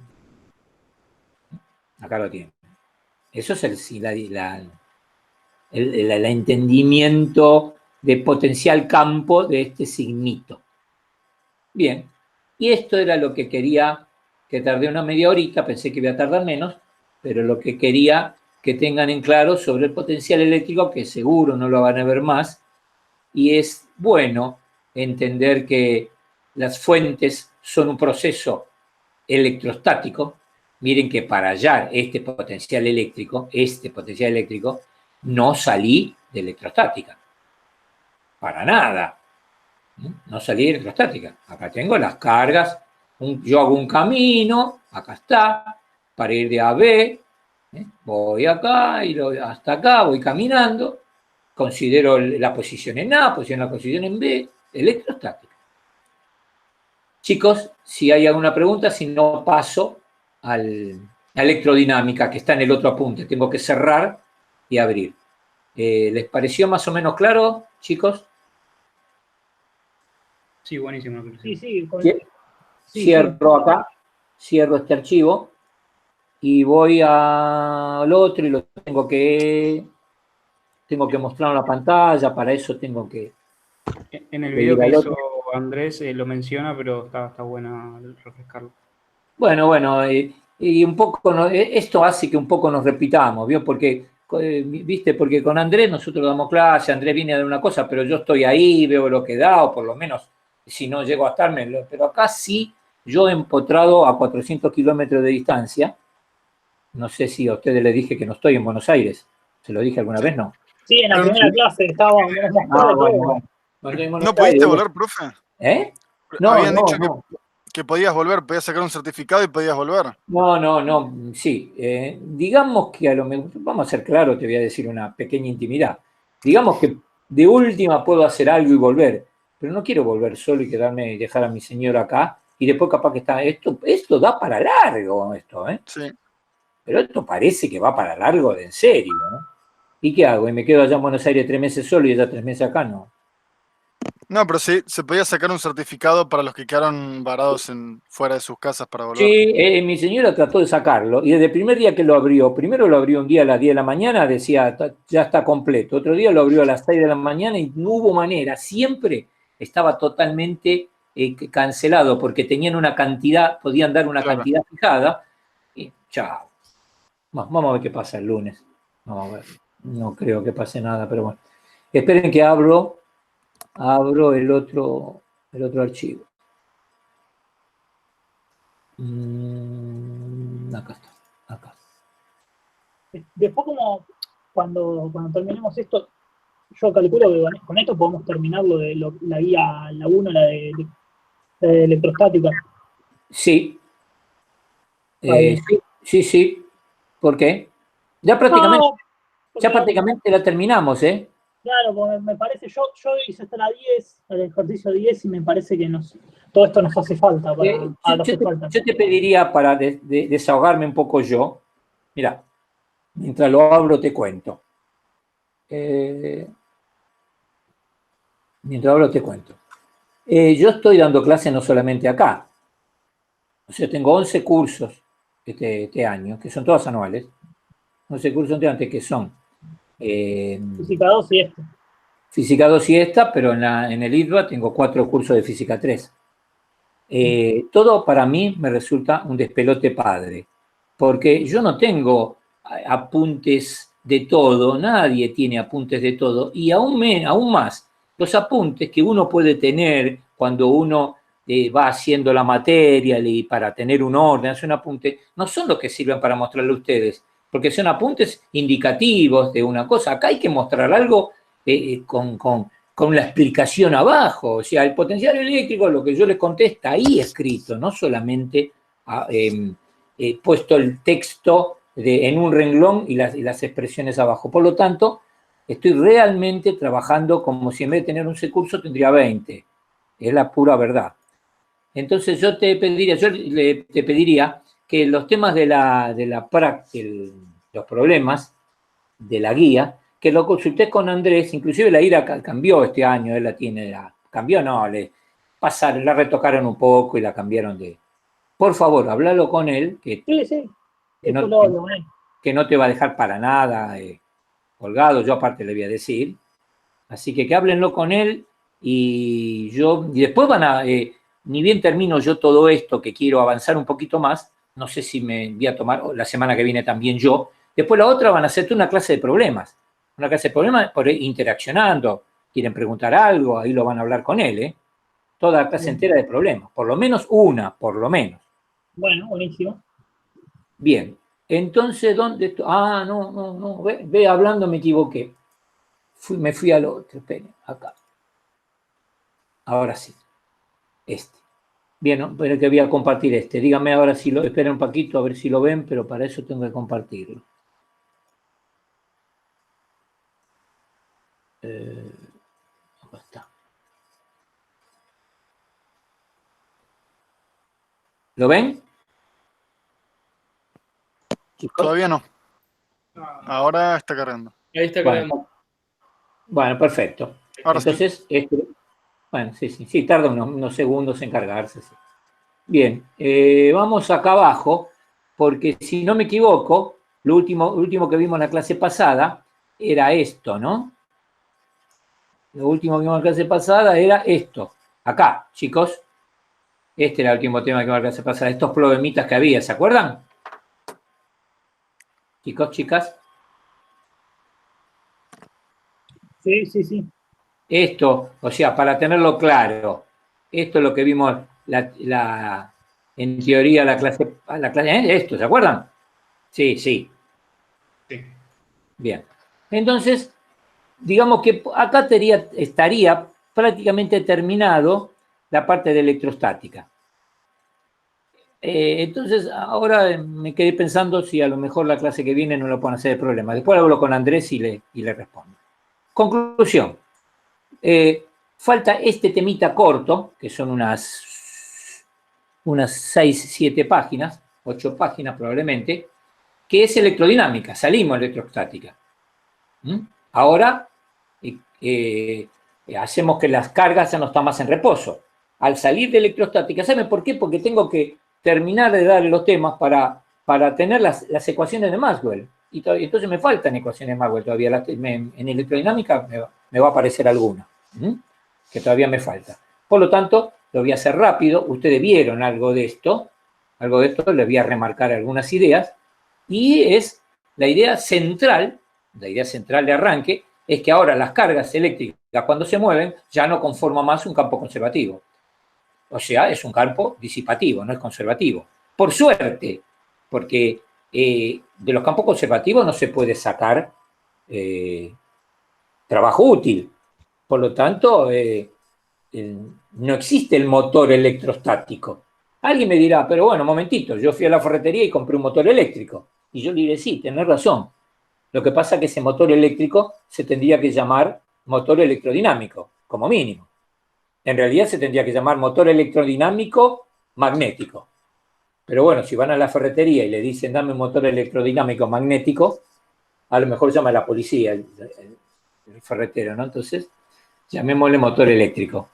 Acá lo tienen. Eso es el entendimiento de potencial campo de este signito. Bien, y esto era lo que quería, que tardé una media horita, pensé que iba a tardar menos, pero lo que quería que tengan en claro sobre el potencial eléctrico, que seguro no lo van a ver más, y es bueno entender que las fuentes son un proceso electrostático. Miren que para hallar este potencial eléctrico, no salí de electrostática. Para nada. No salí de electrostática. Acá tengo las cargas. Yo hago un camino, acá está, para ir de A a B. Voy acá y hasta acá, voy caminando. Considero la posición en A, la posición en B, electrostática. Chicos, si hay alguna pregunta, si no paso a electrodinámica, que está en el otro apunte. Tengo que cerrar y abrir. ¿Les pareció más o menos claro, chicos? Sí, buenísimo. Sí. Cierro acá, cierro este archivo y voy al otro y lo tengo que mostrar en la pantalla. Para eso tengo que... En el video que hizo Andrés lo menciona, pero está bueno refrescarlo. Bueno, y un poco, esto hace que un poco nos repitamos, ¿vio? Porque con Andrés nosotros damos clase, Andrés viene a dar una cosa, pero yo estoy ahí, veo lo que da, o por lo menos, si no llego a estarme, pero acá sí, yo empotrado a 400 kilómetros de distancia. No sé si a ustedes les dije que no estoy en Buenos Aires. ¿Se lo dije alguna vez? No. Sí, en la primera clase estábamos. ¿No pudiste volver, profe? No, Habían no, dicho no. que podías volver, podías sacar un certificado y podías volver. No, sí. Digamos que a lo mejor, vamos a ser claros, te voy a decir una pequeña intimidad. Digamos que de última puedo hacer algo y volver, pero no quiero volver solo y quedarme y dejar a mi señora acá, y después capaz que está, esto da para largo, Sí. Pero esto parece que va para largo de en serio, ¿no? ¿Y qué hago? ¿Y me quedo allá en Buenos Aires 3 meses solo y ella 3 meses acá? No. No, pero sí, se podía sacar un certificado para los que quedaron varados fuera de sus casas para volver. Sí, mi señora trató de sacarlo y desde el primer día que lo abrió, primero lo abrió un día a las 10 de la mañana, decía ya está completo, otro día lo abrió a las 6 de la mañana y no hubo manera, siempre estaba totalmente cancelado porque tenían una cantidad, podían dar una cantidad fijada y chao. Vamos a ver qué pasa el lunes. Vamos a ver. No creo que pase nada, pero bueno. Esperen que abro el otro archivo. Acá está. Después, como cuando terminemos esto, yo calculo que con esto podemos terminar la guía, la 1, la de electrostática. Sí. Sí. ¿Por qué? Ya prácticamente la terminamos, ¿eh? Claro, porque me parece, yo hice hasta la 10, el ejercicio 10, y me parece que todo esto nos hace falta. Yo te pediría, para desahogarme un poco yo, mira, mientras lo abro te cuento. Mientras hablo te cuento. Yo estoy dando clases no solamente acá. O sea, tengo 11 cursos este año, que son todos anuales. 11 cursos antes que son Física 2 y esto. Física 2 y esta, pero en el ITBA tengo 4 cursos de Física 3. Todo para mí me resulta un despelote padre, porque yo no tengo apuntes de todo, nadie tiene apuntes de todo, y aún más, los apuntes que uno puede tener cuando uno va haciendo la materia y para tener un orden, hacer un apunte, no son los que sirven para mostrarle a ustedes, porque son apuntes indicativos de una cosa. Acá hay que mostrar algo con la explicación abajo. O sea, el potencial eléctrico, lo que yo les conté, está ahí escrito, no solamente puesto el texto en un renglón y las expresiones abajo. Por lo tanto, estoy realmente trabajando como si en vez de tener 11 cursos tendría 20. Es la pura verdad. Entonces yo te pediría que los temas de los problemas de la guía, que lo consulté con Andrés, inclusive la IRA cambió este año, él la tiene, cambió, no, la retocaron un poco y la cambiaron de... Por favor, háblalo con él, que no te va a dejar para nada colgado, yo aparte le voy a decir. Así que háblenlo con él y después van a... ni bien termino yo todo esto, que quiero avanzar un poquito más, no sé si me voy a tomar la semana que viene también yo. Después la otra van a hacerte una clase de problemas. Una clase de problemas por interaccionando. Quieren preguntar algo, ahí lo van a hablar con él, Toda la clase entera de problemas. Por lo menos una, por lo menos. Bueno, buenísimo. Bien. Entonces, ¿dónde estoy? Ah, no. Ve hablando, me equivoqué. Me fui al otro. Esperen, acá. Ahora sí. Bien, ¿no? Pero que voy a compartir Dígame ahora si lo... Esperen un poquito a ver si lo ven, pero para eso tengo que compartirlo. Acá está. ¿Lo ven? ¿Chicos? Todavía no. Ahora está cargando. Ahí está cargando. Bueno, perfecto. Ahora entonces, sí. Bueno, sí, tarda unos segundos en cargarse. Sí. Bien, vamos acá abajo, porque si no me equivoco, lo último que vimos en la clase pasada era esto, ¿no? Lo último que vimos en la clase pasada era esto. Acá, chicos. Este era el último tema que vimos en la clase pasada. Estos problemitas que había, ¿se acuerdan? Chicos, chicas. Sí. Esto, o sea, para tenerlo claro, esto es lo que vimos en teoría la clase esto, ¿se acuerdan? Sí. Bien. Entonces, digamos que acá estaría prácticamente terminado la parte de electrostática. Entonces, ahora me quedé pensando si a lo mejor la clase que viene no lo pueden hacer de problema. Después hablo con Andrés y le respondo. Conclusión. Falta este temita corto, que son unas 6, 7 páginas, 8 páginas probablemente, que es electrodinámica, salimos de electrostática. Ahora hacemos que las cargas ya no están más en reposo. Al salir de electrostática, ¿saben por qué? Porque tengo que terminar de darle los temas para tener las ecuaciones de Maxwell. Y entonces me faltan ecuaciones de Maxwell todavía. En electrodinámica me va a aparecer alguna, que todavía me falta. Por lo tanto, lo voy a hacer rápido. Ustedes vieron algo de esto. Les voy a remarcar algunas ideas. Y es la idea central de arranque, es que ahora las cargas eléctricas cuando se mueven ya no conforman más un campo conservativo. O sea, es un campo disipativo, no es conservativo. Por suerte, porque de los campos conservativos no se puede sacar trabajo útil. Por lo tanto, no existe el motor electrostático. Alguien me dirá, pero bueno, momentito, yo fui a la ferretería y compré un motor eléctrico. Y yo le diré, sí, tenés razón. Lo que pasa es que ese motor eléctrico se tendría que llamar motor electrodinámico, como mínimo. En realidad se tendría que llamar motor electrodinámico magnético. Pero bueno, si van a la ferretería y le dicen dame un motor electrodinámico magnético, a lo mejor llama a la policía el ferretero, ¿no? Entonces, llamémosle motor eléctrico.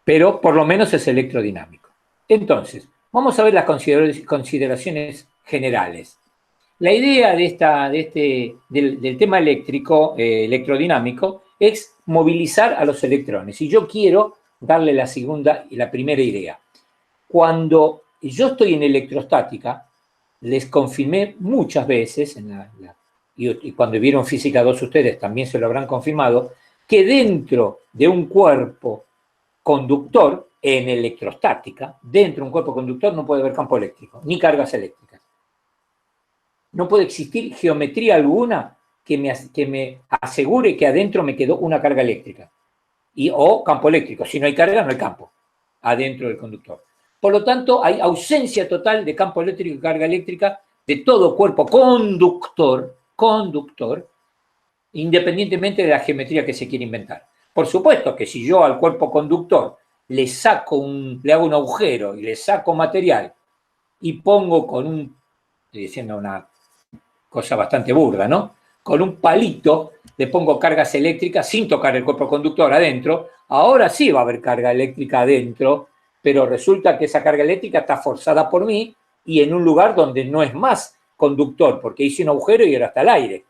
Pero por lo menos es electrodinámico. Entonces, vamos a ver las consideraciones generales. La idea del tema eléctrico, electrodinámico, es movilizar a los electrones. Y yo quiero darle la primera idea. Cuando yo estoy en electrostática, les confirmé muchas veces, y cuando vieron Física 2 ustedes también se lo habrán confirmado, que dentro de un cuerpo conductor, en electrostática, dentro de un cuerpo conductor no puede haber campo eléctrico, ni cargas eléctricas. No puede existir geometría alguna que me asegure que adentro me quedó una carga eléctrica. O campo eléctrico. Si no hay carga, no hay campo adentro del conductor. Por lo tanto, hay ausencia total de campo eléctrico y carga eléctrica de todo cuerpo conductor, independientemente de la geometría que se quiera inventar. Por supuesto que si yo al cuerpo conductor le hago un agujero y le saco material y pongo estoy diciendo una cosa bastante burda, ¿no? Con un palito le pongo cargas eléctricas sin tocar el cuerpo conductor adentro, ahora sí va a haber carga eléctrica adentro, pero resulta que esa carga eléctrica está forzada por mí y en un lugar donde no es más conductor, porque hice un agujero y ahora está al aire.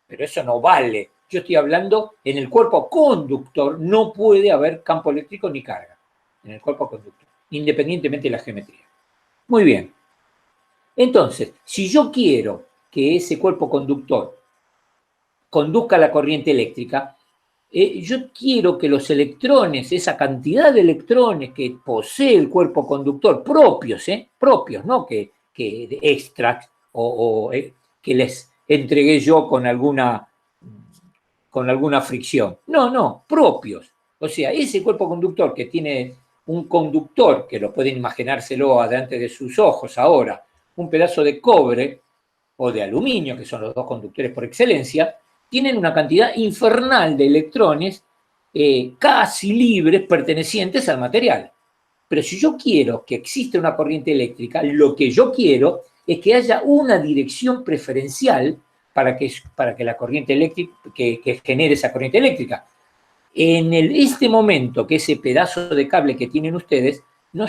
Pero eso no vale. Yo estoy hablando, en el cuerpo conductor no puede haber campo eléctrico ni carga. En el cuerpo conductor, independientemente de la geometría. Muy bien. Entonces, si yo quiero que ese cuerpo conductor conduzca la corriente eléctrica, yo quiero que los electrones, esa cantidad de electrones que posee el cuerpo conductor, propios, no que extras o que les entregué yo con alguna fricción. No, propios. O sea, ese cuerpo conductor que tiene un conductor, que lo pueden imaginárselo delante de sus ojos ahora, un pedazo de cobre o de aluminio, que son los dos conductores por excelencia, tienen una cantidad infernal de electrones casi libres pertenecientes al material. Pero si yo quiero que exista una corriente eléctrica, lo que yo quiero es que haya una dirección preferencial para que la corriente eléctrica, que genere esa corriente eléctrica. En este momento que ese pedazo de cable que tienen ustedes no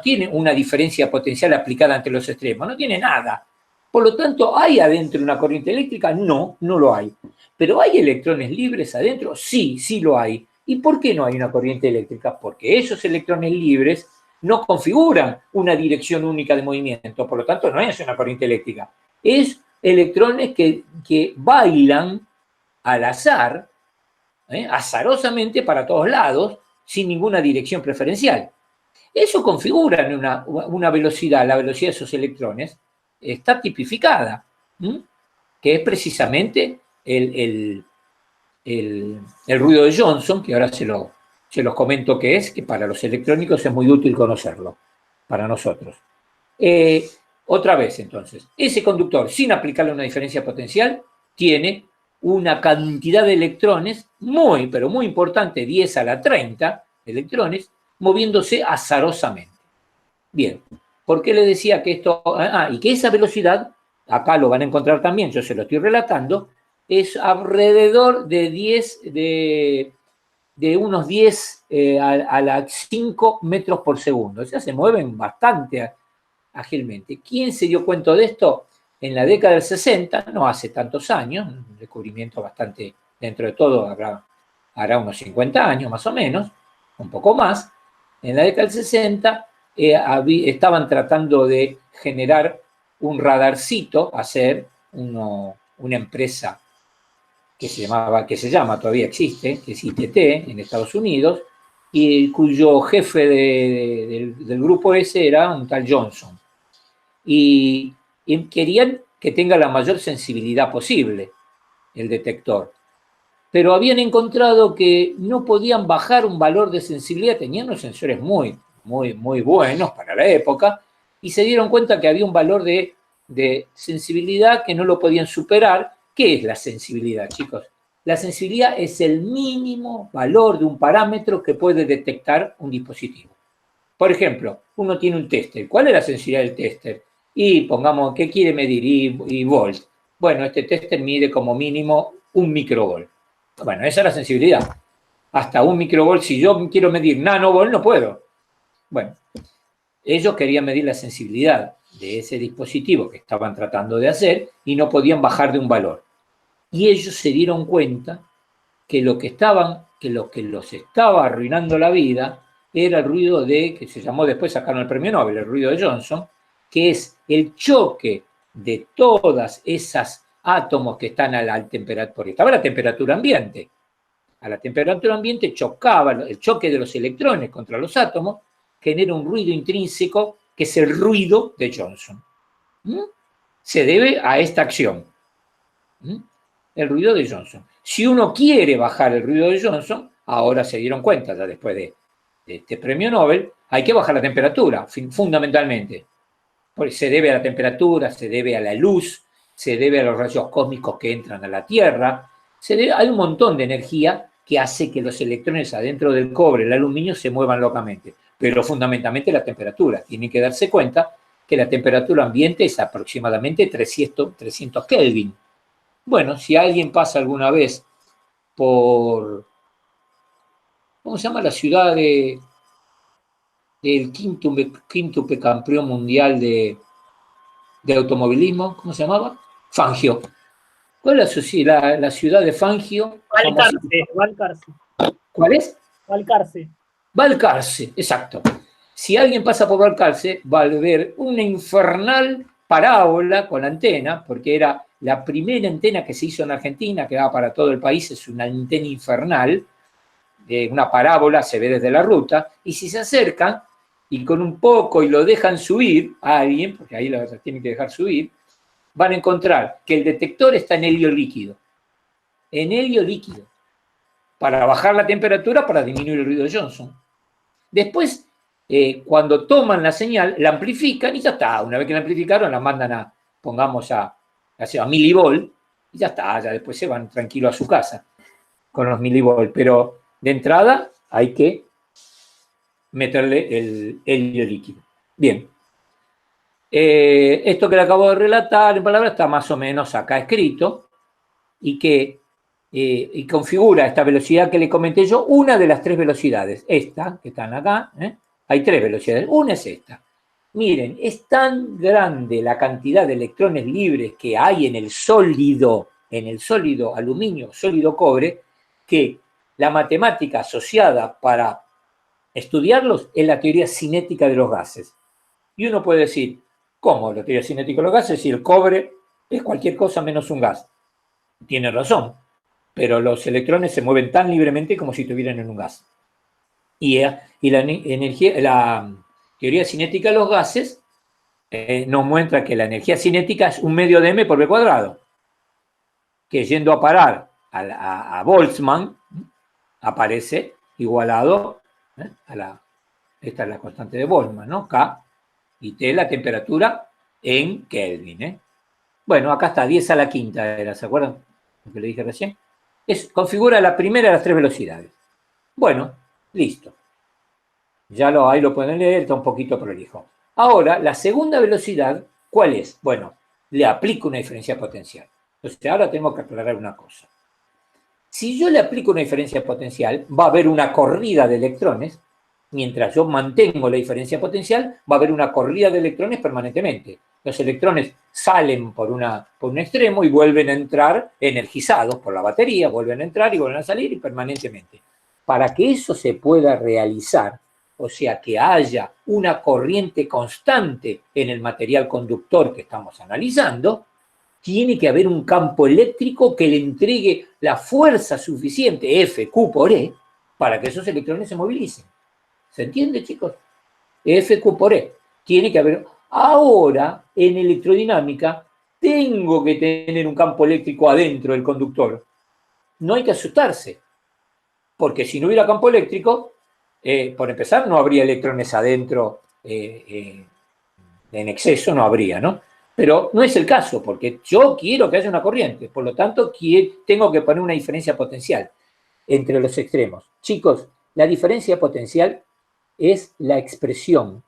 tiene una diferencia potencial aplicada entre los extremos, no tiene nada. Por lo tanto, ¿hay adentro una corriente eléctrica? No lo hay. ¿Pero hay electrones libres adentro? Sí lo hay. ¿Y por qué no hay una corriente eléctrica? Porque esos electrones libres no configuran una dirección única de movimiento, por lo tanto no es una corriente eléctrica. Es electrones que bailan al azar, azarosamente para todos lados, sin ninguna dirección preferencial. Eso configura una velocidad, la velocidad de esos electrones está tipificada, que es precisamente el ruido de Johnson, que ahora se los comento qué es, que para los electrónicos es muy útil conocerlo, para nosotros. Otra vez, entonces, ese conductor, sin aplicarle una diferencia potencial, tiene una cantidad de electrones muy, pero muy importante, 10 a la 30 electrones, moviéndose azarosamente. Bien, ¿por qué le decía que esto? Y que esa velocidad, acá lo van a encontrar también, yo se lo estoy relatando, es alrededor de unos 10 a la 5 metros por segundo. O sea, se mueven bastante ágilmente. ¿Quién se dio cuenta de esto? En la década del 60, no hace tantos años, un descubrimiento bastante, dentro de todo, hará unos 50 años más o menos, un poco más. En la década del 60 estaban tratando de generar un radarcito, hacer una empresa que se llama, todavía existe, que es ITT en Estados Unidos, y cuyo jefe del grupo ese era un tal Johnson. Y querían que tenga la mayor sensibilidad posible el detector. Pero habían encontrado que no podían bajar un valor de sensibilidad, tenían unos sensores muy buenos para la época, y se dieron cuenta que había un valor de sensibilidad que no lo podían superar. ¿Qué es la sensibilidad, chicos? La sensibilidad es el mínimo valor de un parámetro que puede detectar un dispositivo. Por ejemplo, uno tiene un tester. ¿Cuál es la sensibilidad del tester? Y pongamos, ¿qué quiere medir? Y volt. Bueno, este tester mide como mínimo 1 microvolt. Bueno, esa es la sensibilidad. Hasta un microvolt, si yo quiero medir nanovolt, no puedo. Bueno, ellos querían medir la sensibilidad de ese dispositivo que estaban tratando de hacer y no podían bajar de un valor. Y ellos se dieron cuenta que lo que los estaba arruinando la vida era el ruido que se llamó después, sacaron el premio Nobel, el ruido de Johnson, que es el choque de todas esas átomos que están a la temperatura, porque estaba a la temperatura ambiente. A la temperatura ambiente chocaba, el choque de los electrones contra los átomos genera un ruido intrínseco que es el ruido de Johnson. Se debe a esta acción. El ruido de Johnson. Si uno quiere bajar el ruido de Johnson, ahora se dieron cuenta, ya después de este premio Nobel, hay que bajar la temperatura, fundamentalmente. Porque se debe a la temperatura, se debe a la luz, se debe a los rayos cósmicos que entran a la Tierra, hay un montón de energía que hace que los electrones adentro del cobre, el aluminio, se muevan locamente. Pero fundamentalmente la temperatura. Tienen que darse cuenta que la temperatura ambiente es aproximadamente 300 Kelvin. Bueno, si alguien pasa alguna vez por, ¿cómo se llama la ciudad del quíntuple campeón mundial de automovilismo? ¿Cómo se llamaba? Fangio. ¿Cuál es la ciudad de Fangio? Balcarce. ¿Cuál es? Balcarce. Balcarce, exacto. Si alguien pasa por Balcarce, va a ver una infernal parábola con antena, porque era la primera antena que se hizo en Argentina, que daba para todo el país, es una antena infernal, una parábola, se ve desde la ruta, y si se acercan y con un poco y lo dejan subir a alguien, porque ahí lo tienen que dejar subir, van a encontrar que el detector está en helio líquido. En helio líquido. Para bajar la temperatura, para disminuir el ruido de Johnson. Después, cuando toman la señal, la amplifican y ya está. Una vez que la amplificaron, la mandan pongamos a milivolt, y ya está. Ya después se van tranquilos a su casa con los milivolt. Pero de entrada hay que meterle el helio líquido. Bien. Esto que le acabo de relatar en palabras está más o menos acá escrito y configura esta velocidad que le comenté yo, una de las tres velocidades. Esta, que están acá, hay tres velocidades. Una es esta. Miren, es tan grande la cantidad de electrones libres que hay en el sólido aluminio, sólido cobre, que la matemática asociada para estudiarlos es la teoría cinética de los gases. Y uno puede decir, ¿cómo la teoría cinética de los gases si el cobre es cualquier cosa menos un gas? Tiene razón, pero los electrones se mueven tan libremente como si estuvieran en un gas. Y la teoría cinética de los gases nos muestra que la energía cinética es 1/2 de m por v cuadrado, que yendo a parar a Boltzmann aparece igualado esta es la constante de Boltzmann, ¿no? K y T la temperatura en Kelvin. Bueno, acá está, 10 a la quinta era, ¿se acuerdan? Lo que le dije recién. Configura la primera de las tres velocidades. Bueno, listo. Ya ahí lo pueden leer, está un poquito prolijo. Ahora, la segunda velocidad, ¿cuál es? Bueno, le aplico una diferencia potencial. Entonces, ahora tengo que aclarar una cosa. Si yo le aplico una diferencia potencial, va a haber una corrida de electrones. Mientras yo mantengo la diferencia potencial, va a haber una corrida de electrones permanentemente. Los electrones salen por un extremo y vuelven a entrar energizados por la batería, vuelven a entrar y vuelven a salir y permanentemente. Para que eso se pueda realizar, o sea, que haya una corriente constante en el material conductor que estamos analizando, tiene que haber un campo eléctrico que le entregue la fuerza suficiente, F, Q por E, para que esos electrones se movilicen. ¿Se entiende, chicos? F, Q por E. Tiene que haber... Ahora, en electrodinámica, tengo que tener un campo eléctrico adentro del conductor. No hay que asustarse, porque si no hubiera campo eléctrico, por empezar, no habría electrones adentro en exceso, no habría, ¿no? Pero no es el caso, porque yo quiero que haya una corriente, por lo tanto, tengo que poner una diferencia potencial entre los extremos. Chicos, la diferencia potencial es la expresión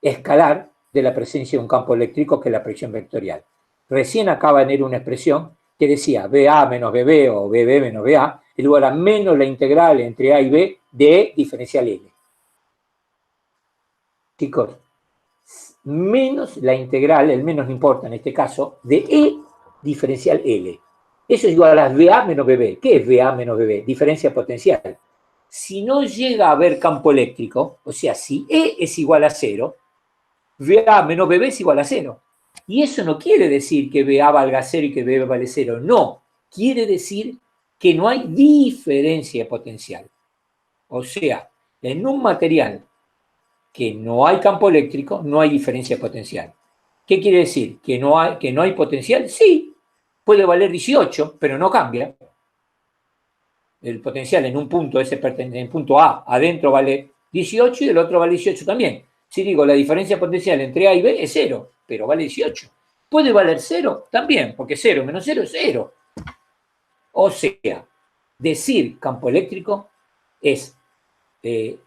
escalar de la presencia de un campo eléctrico, que es la presión vectorial. Recién acaba de tener una expresión que decía BA menos BB o BB menos BA, es igual a menos la integral entre A y B de E diferencial L. Chicos, menos la integral, el menos no importa en este caso, de E diferencial L. Eso es igual a BA menos BB. ¿Qué es BA menos BB? Diferencia potencial. Si no llega a haber campo eléctrico, o sea, si E es igual a 0, BA menos BB es igual a 0. Y eso no quiere decir que BA valga 0 y que BB vale 0. No, quiere decir que no hay diferencia potencial. O sea, en un material que no hay campo eléctrico, no hay diferencia potencial. ¿Qué quiere decir? ¿Que no hay potencial? Sí, puede valer 18, pero no cambia. El potencial en un punto, en el punto A, adentro vale 18 y el otro vale 18 también. Si digo, la diferencia potencial entre A y B es 0, pero vale 18. ¿Puede valer 0? También, porque 0 menos 0 es 0. O sea, decir campo eléctrico es, estoy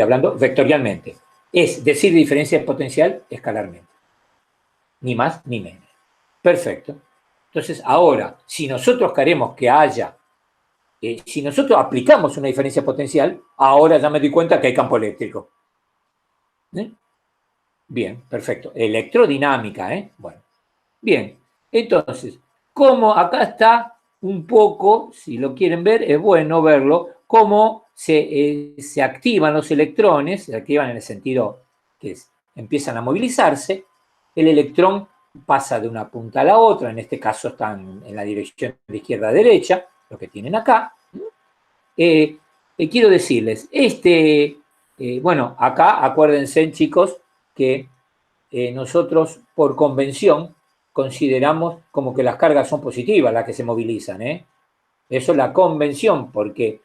hablando vectorialmente, es decir diferencia potencial escalarmente. Ni más ni menos. Perfecto. Entonces, ahora, si nosotros queremos que haya, si nosotros aplicamos una diferencia potencial, ahora ya me doy cuenta que hay campo eléctrico. Bien, perfecto. Electrodinámica, Bueno. Bien, entonces, como acá está un poco, si lo quieren ver, es bueno verlo, cómo se activan los electrones, se activan en el sentido que empiezan a movilizarse, el electrón pasa de una punta a la otra, en este caso están en la dirección de izquierda a derecha, lo que tienen acá. Quiero decirles, bueno, acá acuérdense, chicos, que nosotros por convención consideramos como que las cargas son positivas las que se movilizan, Eso es la convención, porque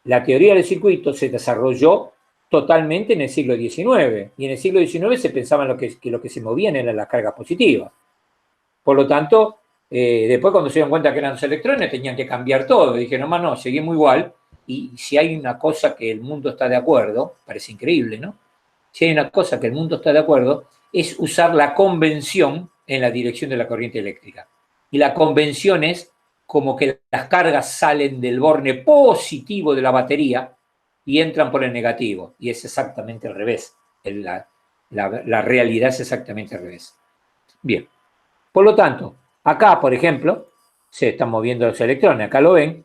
la teoría del circuito se desarrolló totalmente en el siglo XIX, y en el siglo XIX se pensaba que lo que se movían eran las cargas positivas. Por lo tanto, después cuando se dieron cuenta que eran los electrones, tenían que cambiar todo. Dijeron, no, seguimos igual, y si hay una cosa que el mundo está de acuerdo, parece increíble, ¿no? Si hay una cosa que el mundo está de acuerdo, es usar la convención en la dirección de la corriente eléctrica. Y la convención es como que las cargas salen del borne positivo de la batería y entran por el negativo. Y es exactamente al revés. La realidad es exactamente al revés. Bien. Por lo tanto, acá, por ejemplo, se están moviendo los electrones. Acá lo ven.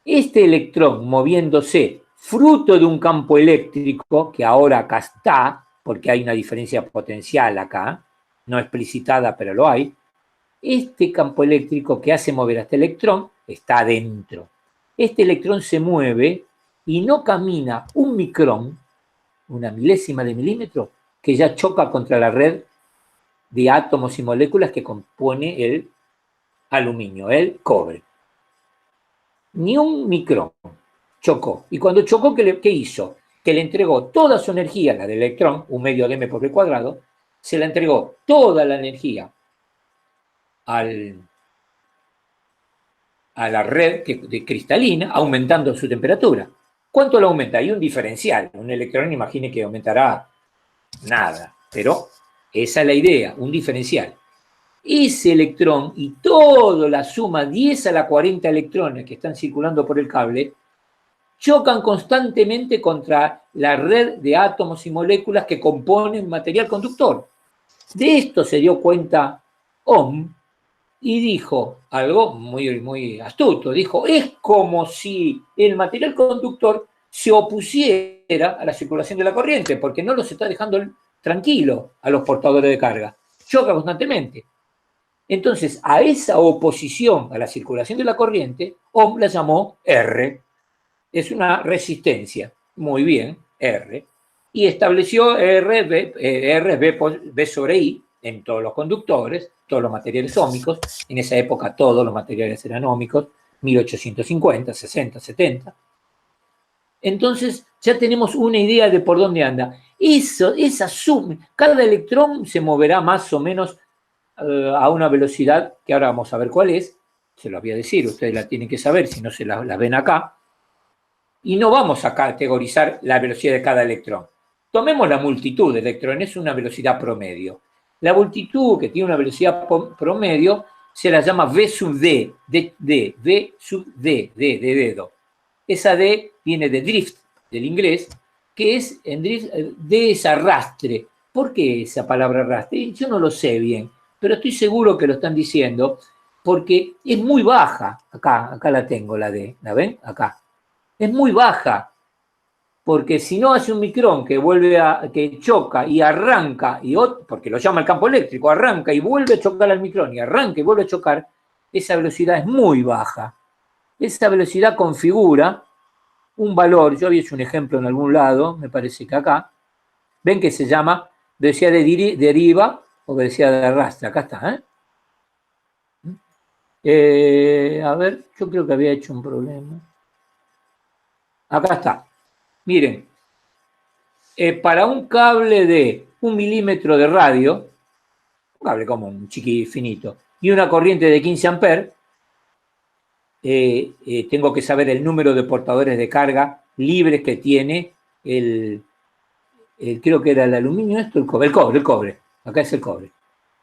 Este electrón moviéndose fruto de un campo eléctrico, que ahora acá está, porque hay una diferencia potencial acá, no explicitada, pero lo hay. Este campo eléctrico que hace mover a este electrón está adentro. Este electrón se mueve y no camina un micrón, una milésima de milímetro, que ya choca contra la red de átomos y moléculas que compone el aluminio, el cobre. Ni un micrón chocó. Y cuando chocó, ¿qué hizo? Que le entregó toda su energía, la del electrón, un medio de m por el cuadrado, se la entregó toda la energía a la red cristalina, aumentando su temperatura. ¿Cuánto lo aumenta? Hay un diferencial. Un electrón, imagine que aumentará nada, pero esa es la idea, un diferencial. Ese electrón y toda la suma 10 a la 40 electrones que están circulando por el cable chocan constantemente contra la red de átomos y moléculas que componen material conductor. De esto se dio cuenta Ohm y dijo algo muy, muy astuto. Dijo, es como si el material conductor se opusiera a la circulación de la corriente, porque no los está dejando tranquilo a los portadores de carga. Choca constantemente. Entonces, a esa oposición a la circulación de la corriente, Ohm la llamó R. Es una resistencia. Muy bien, R. Y estableció R es B sobre I en todos los conductores, todos los materiales óhmicos. En esa época todos los materiales eran óhmicos, 1850, 60, 70. Entonces ya tenemos una idea de por dónde anda. Esa suma, cada electrón se moverá más o menos a una velocidad que ahora vamos a ver cuál es. Se los voy a decir, ustedes la tienen que saber si no se las ven acá. Y no vamos a categorizar la velocidad de cada electrón. Tomemos la multitud de electrones, una velocidad promedio. La multitud, que tiene una velocidad promedio, se la llama V sub D, V sub D, de dedo. Esa D viene de drift, del inglés, que es, en drift, D es arrastre. ¿Por qué esa palabra arrastre? Yo no lo sé bien, pero estoy seguro que lo están diciendo, porque es muy baja. Acá la tengo, la D, ¿la ven? Acá. Es muy baja, porque si no hace un micrón que choca y arranca, porque lo llama el campo eléctrico, arranca y vuelve a chocar al micrón, y arranca y vuelve a chocar, esa velocidad es muy baja. Esa velocidad configura un valor, yo había hecho un ejemplo en algún lado, me parece que acá, ven que se llama velocidad de deriva o velocidad de arrastre, acá está, a ver, yo creo que había hecho un problema. Acá está. Miren, para un cable de 1 milímetro de radio, un cable como un chiqui finito, y una corriente de 15 amperes, tengo que saber el número de portadores de carga libres que tiene creo que era el aluminio, el cobre. Acá es el cobre.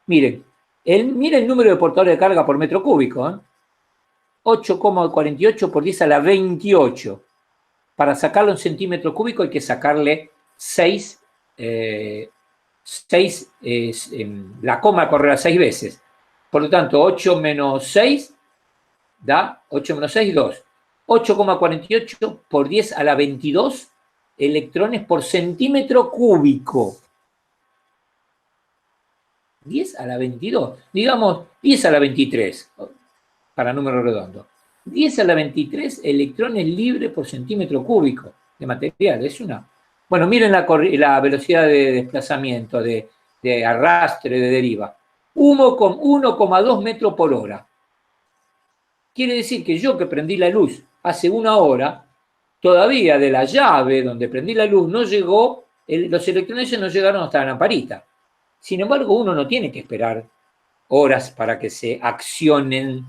Miren el número de portadores de carga por metro cúbico, 8,48 por 10 a la 28. Para sacarlo en centímetros cúbicos hay que sacarle 6, la coma correrá 6 veces. Por lo tanto, 8 menos 6 da 8 menos 6, 2. 8,48 por 10 a la 22 electrones por centímetro cúbico. 10 a la 22. Digamos, 10 a la 23, para número redondo. 10 a la 23 electrones libres por centímetro cúbico de material. Es una... Bueno, miren la velocidad de desplazamiento, de arrastre, de deriva. 1,2 metros por hora. Quiere decir que yo que prendí la luz hace 1 hora, todavía de la llave donde prendí la luz no llegó, los electrones no llegaron hasta la lamparita. Sin embargo, uno no tiene que esperar horas para que se accionen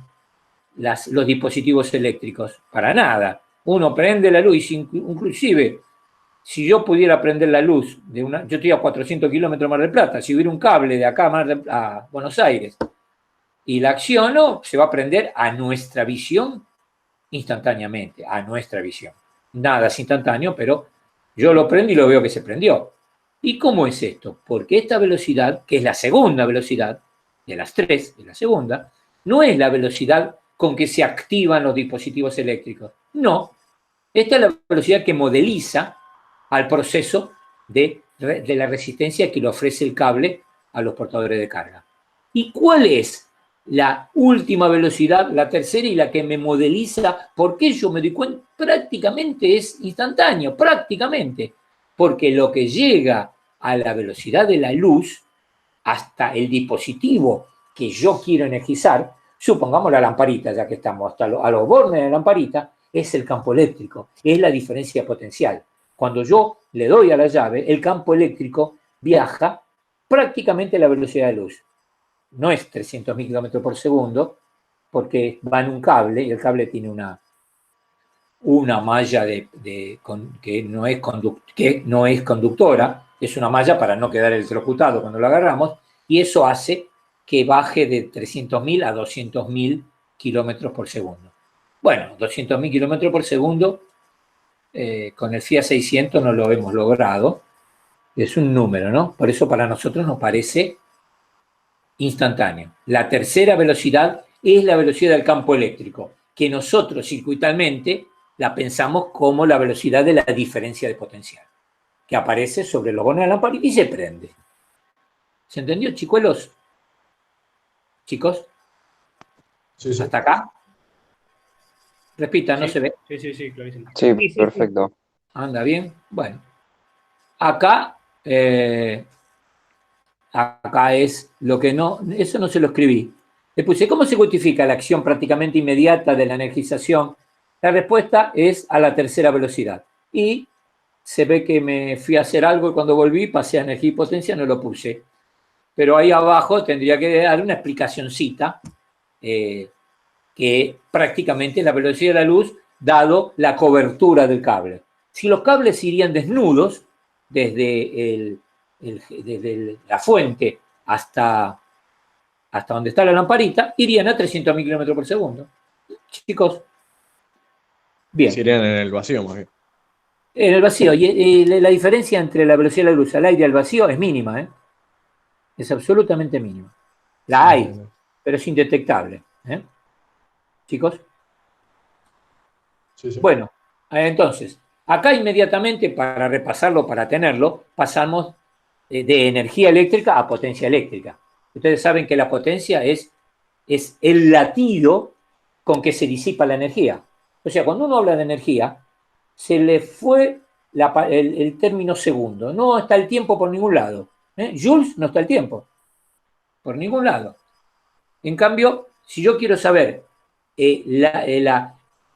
los dispositivos eléctricos, para nada. Uno prende la luz, inclusive, si yo pudiera prender la luz yo estoy a 400 kilómetros de Mar del Plata, si hubiera un cable de acá a Buenos Aires y la acciono, se va a prender a nuestra visión instantáneamente, a nuestra visión. Nada es instantáneo, pero yo lo prendo y lo veo que se prendió. ¿Y cómo es esto? Porque esta velocidad, que es la segunda velocidad, de las 3, de la segunda, no es la velocidad con que se activan los dispositivos eléctricos. No, esta es la velocidad que modeliza al proceso de la resistencia que le ofrece el cable a los portadores de carga. ¿Y cuál es la última velocidad, la tercera, y la que me modeliza? ¿Por qué yo me doy cuenta? Prácticamente es instantáneo, prácticamente. Porque lo que llega a la velocidad de la luz hasta el dispositivo que yo quiero energizar, supongamos la lamparita, ya que estamos hasta a los bordes de la lamparita, es el campo eléctrico, es la diferencia potencial. Cuando yo le doy a la llave, el campo eléctrico viaja prácticamente a la velocidad de luz. No es 300.000 kilómetros por segundo, porque va en un cable, y el cable tiene una malla que no es conductora, es una malla para no quedar electrocutado cuando lo agarramos, y eso hace que baje de 300.000 a 200.000 kilómetros por segundo. Bueno, 200.000 kilómetros por segundo, con el Fiat 600 no lo hemos logrado, es un número, ¿no? Por eso para nosotros nos parece instantáneo. La tercera velocidad es la velocidad del campo eléctrico, que nosotros circuitalmente la pensamos como la velocidad de la diferencia de potencial, que aparece sobre los bordes de la lámpara y se prende. ¿Se entendió, chicuelos? ¿Chicos? Sí, sí. ¿Hasta acá? Repita, no Sí. se ve. Sí, clarísimo. Sí, Sí, sí, perfecto. ¿Anda bien? Bueno. Acá es lo que no... Eso no se lo escribí. Le puse, ¿cómo se cuantifica la acción prácticamente inmediata de la energización? La respuesta es a la tercera velocidad. Y se ve que me fui a hacer algo y cuando volví pasé a energía y potencia, no lo puse. Pero ahí abajo tendría que dar una explicacioncita que prácticamente es la velocidad de la luz dado la cobertura del cable. Si los cables irían desnudos desde la fuente hasta donde está la lamparita, irían a 300.000 kilómetros por segundo. Chicos, bien. Serían en el vacío, más bien. En el vacío. Y la diferencia entre la velocidad de la luz al aire y al vacío es mínima, ¿eh? Es absolutamente mínima. La hay, pero es indetectable. Chicos. Sí, sí. Bueno, entonces, acá inmediatamente, para repasarlo, para tenerlo, pasamos de energía eléctrica a potencia eléctrica. Ustedes saben que la potencia es el latido con que se disipa la energía. O sea, cuando uno habla de energía, se le fue el término segundo. No está el tiempo por ningún lado. Joules no está el tiempo. Por ningún lado. En cambio, si yo quiero saber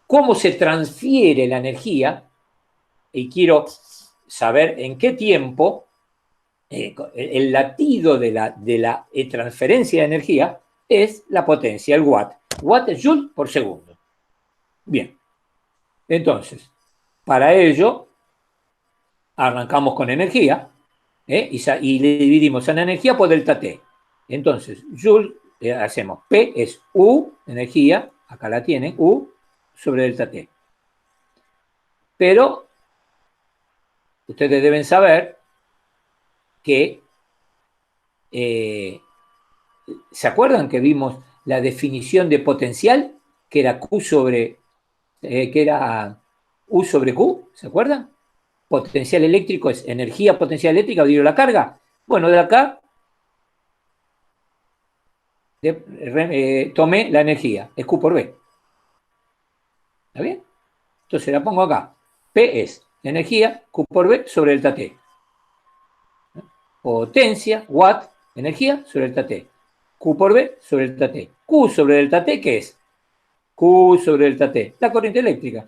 cómo se transfiere la energía y quiero saber en qué tiempo el latido de la transferencia de energía es la potencia, el watt. Watt es joule por segundo. Bien. Entonces, para ello, arrancamos con energía y le dividimos a la energía por delta T. Entonces, joule, hacemos P es U, energía, acá la tienen, U sobre delta T. Pero ustedes deben saber que ¿se acuerdan que vimos la definición de potencial? Que era Q sobre que era U sobre Q, ¿se acuerdan? Potencial eléctrico es energía potencial eléctrica dividido la carga. Bueno, de acá tomé la energía, es Q por B. ¿Está bien? Entonces la pongo acá. P es energía, Q por B sobre delta T. Potencia, watt, energía sobre delta T. Q por B sobre delta T. Q sobre delta T, ¿qué es? Q sobre delta T, la corriente eléctrica.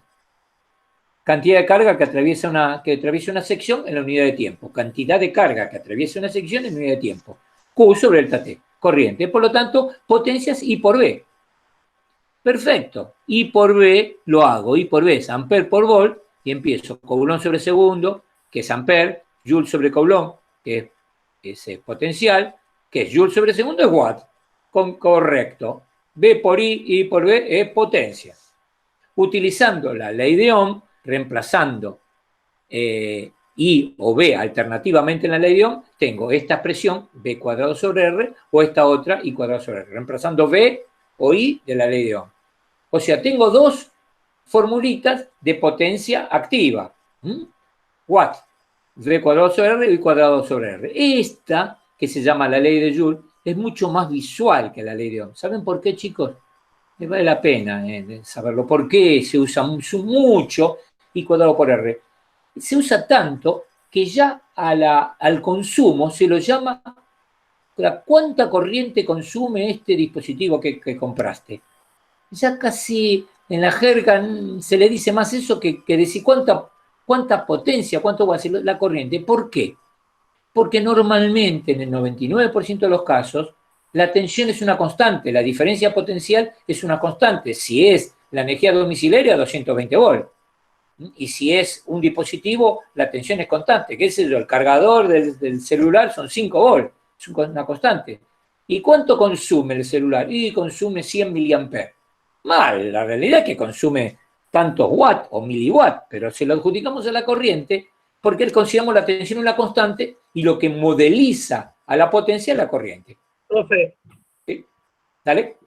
Cantidad de carga que atraviesa una sección en la unidad de tiempo. Cantidad de carga que atraviesa una sección en unidad de tiempo. Q sobre delta T, corriente. Por lo tanto, potencias I por B. Perfecto. I por B lo hago. I por B es ampere por volt. Y empiezo Coulomb sobre segundo, que es ampere. Joule sobre Coulomb, que es potencial. Que es Joule sobre segundo, es watt. Correcto. B por I por B es potencia. Utilizando la ley de Ohm, reemplazando I o B alternativamente en la ley de Ohm, tengo esta expresión B cuadrado sobre R o esta otra I cuadrado sobre R, reemplazando B o I de la ley de Ohm. O sea, tengo dos formulitas de potencia activa. Watt, V cuadrado sobre R y I cuadrado sobre R. Esta, que se llama la ley de Joule, es mucho más visual que la ley de Ohm. ¿Saben por qué, chicos? Me vale la pena saberlo. ¿Por qué se usa mucho I cuadrado por R? Se usa tanto que ya al consumo se lo llama ¿cuánta corriente consume este dispositivo que compraste? Ya casi en la jerga se le dice más eso que decir cuánta potencia, cuánto va a ser la corriente. ¿Por qué? Porque normalmente en el 99% de los casos la tensión es una constante, la diferencia potencial es una constante. Si es la energía domiciliaria, 220 volts. Y si es un dispositivo, la tensión es constante. ¿Qué es eso? El cargador del celular son 5 volts, es una constante. ¿Y cuánto consume el celular? Y consume 100 miliamperes. Mal, la realidad es que consume tantos watts o miliwatts, pero se lo adjudicamos a la corriente porque consideramos la tensión una constante y lo que modeliza a la potencia es la corriente. Profe, ¿Sí? Dale.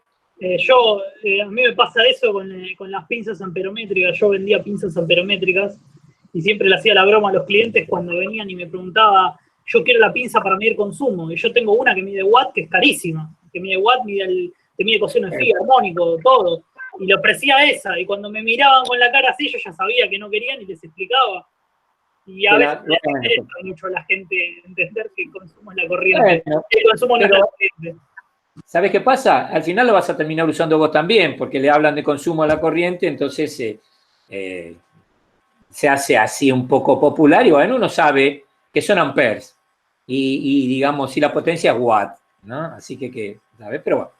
a mí me pasa eso con las pinzas amperométricas. Yo vendía pinzas amperométricas y siempre le hacía la broma a los clientes cuando venían y me preguntaba, yo quiero la pinza para medir consumo, y yo tengo una que mide watt, que es carísima, que mide watt, te mide coseno de phi, armónico, todo, y le ofrecía esa, y cuando me miraban con la cara así, yo ya sabía que no querían y les explicaba. Y a veces les interesa mucho a la gente entender que el consumo es la corriente. Bueno, el consumo no es la corriente. ¿Sabes qué pasa? Al final lo vas a terminar usando vos también, porque le hablan de consumo a la corriente, entonces se hace así un poco popular y bueno, uno sabe que son amperes y digamos, si la potencia es watt, ¿no? Así que ¿sabes? Pero bueno,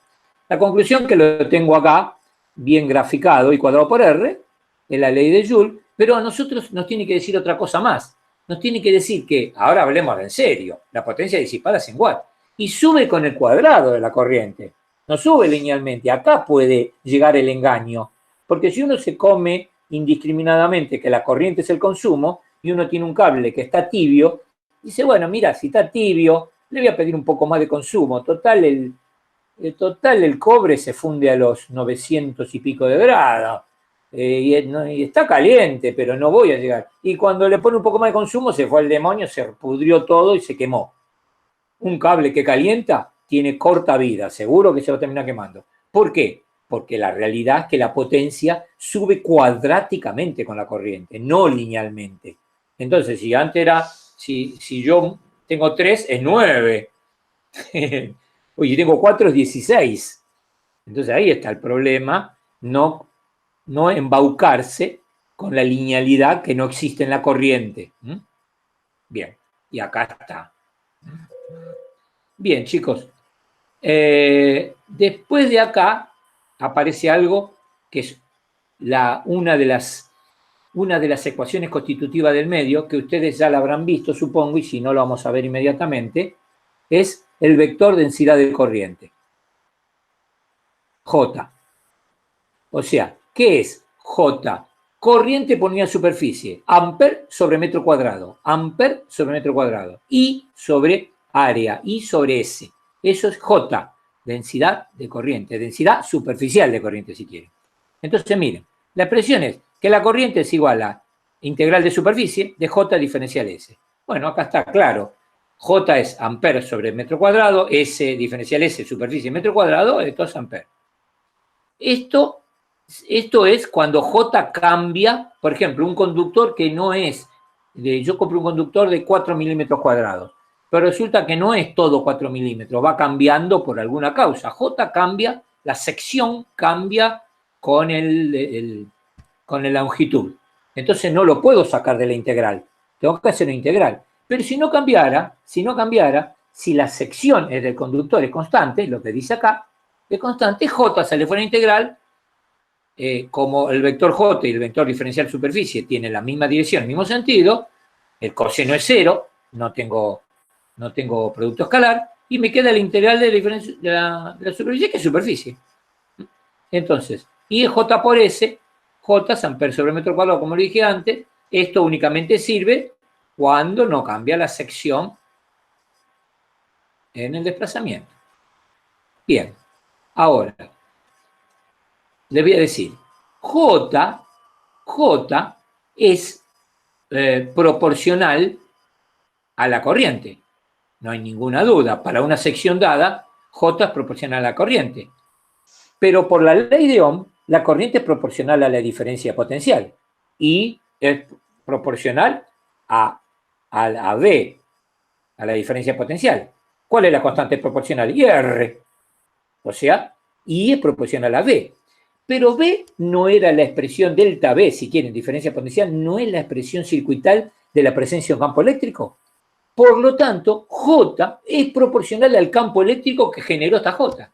la conclusión que lo tengo acá, bien graficado y cuadrado por R, es la ley de Joule, pero a nosotros nos tiene que decir otra cosa más. Nos tiene que decir que, ahora hablemos en serio, la potencia disipada es en watt. y sube con el cuadrado de la corriente, no sube linealmente. Acá puede llegar el engaño, porque si uno se come indiscriminadamente que la corriente es el consumo y uno tiene un cable que está tibio, dice, bueno, mira, si está tibio, le voy a pedir un poco más de consumo. Total, el cobre se funde a los 900 y pico de grados. Y está caliente, pero no voy a llegar. Y cuando le pone un poco más de consumo, se fue al demonio, se pudrió todo y se quemó. Un cable que calienta tiene corta vida, seguro que se va a terminar quemando. ¿Por qué? Porque la realidad es que la potencia sube cuadráticamente con la corriente, no linealmente. Entonces, si antes era, si yo tengo 3, es 9. Oye, tengo 4, es 16. Entonces ahí está el problema, no embaucarse con la linealidad que no existe en la corriente. Bien, y acá está. Bien, chicos. Después de acá aparece algo que es una de las ecuaciones constitutivas del medio, que ustedes ya la habrán visto, supongo, y si no lo vamos a ver inmediatamente, es el vector densidad de corriente. J. O sea, ¿qué es J? Corriente por unidad de superficie. Amper sobre metro cuadrado. Amper sobre metro cuadrado. I sobre área. I sobre S. Eso es J. Densidad de corriente. Densidad superficial de corriente, si quieren. Entonces, miren. La expresión es que la corriente es igual a integral de superficie de J diferencial S. Bueno, acá está claro. J es amper sobre metro cuadrado. S diferencial S, superficie metro cuadrado. Esto es amper. Esto es cuando J cambia, por ejemplo, un conductor que no es, yo compro un conductor de 4 milímetros cuadrados, pero resulta que no es todo 4 milímetros, va cambiando por alguna causa. J cambia, la sección cambia con la longitud. Entonces no lo puedo sacar de la integral, tengo que hacer una integral. Pero si no cambiara, si la sección es del conductor es constante, lo que dice acá, es constante, J sale fuera integral, como el vector J y el vector diferencial superficie tienen la misma dirección, el mismo sentido, el coseno es 0, no tengo producto escalar, y me queda la integral de la superficie, que es superficie. Entonces, I es J por S, J es amper sobre metro cuadrado, como lo dije antes. Esto únicamente sirve cuando no cambia la sección en el desplazamiento. Bien, ahora, les voy a decir, J es proporcional a la corriente. No hay ninguna duda. Para una sección dada, J es proporcional a la corriente. Pero por la ley de Ohm, la corriente es proporcional a la diferencia potencial. Y es proporcional a V, a la diferencia potencial. ¿Cuál es la constante proporcional? R. O sea, I es proporcional a V. Pero V no era la expresión delta V, si quieren, diferencia potencial, no es la expresión circuital de la presencia de un campo eléctrico. Por lo tanto, J es proporcional al campo eléctrico que generó esta J.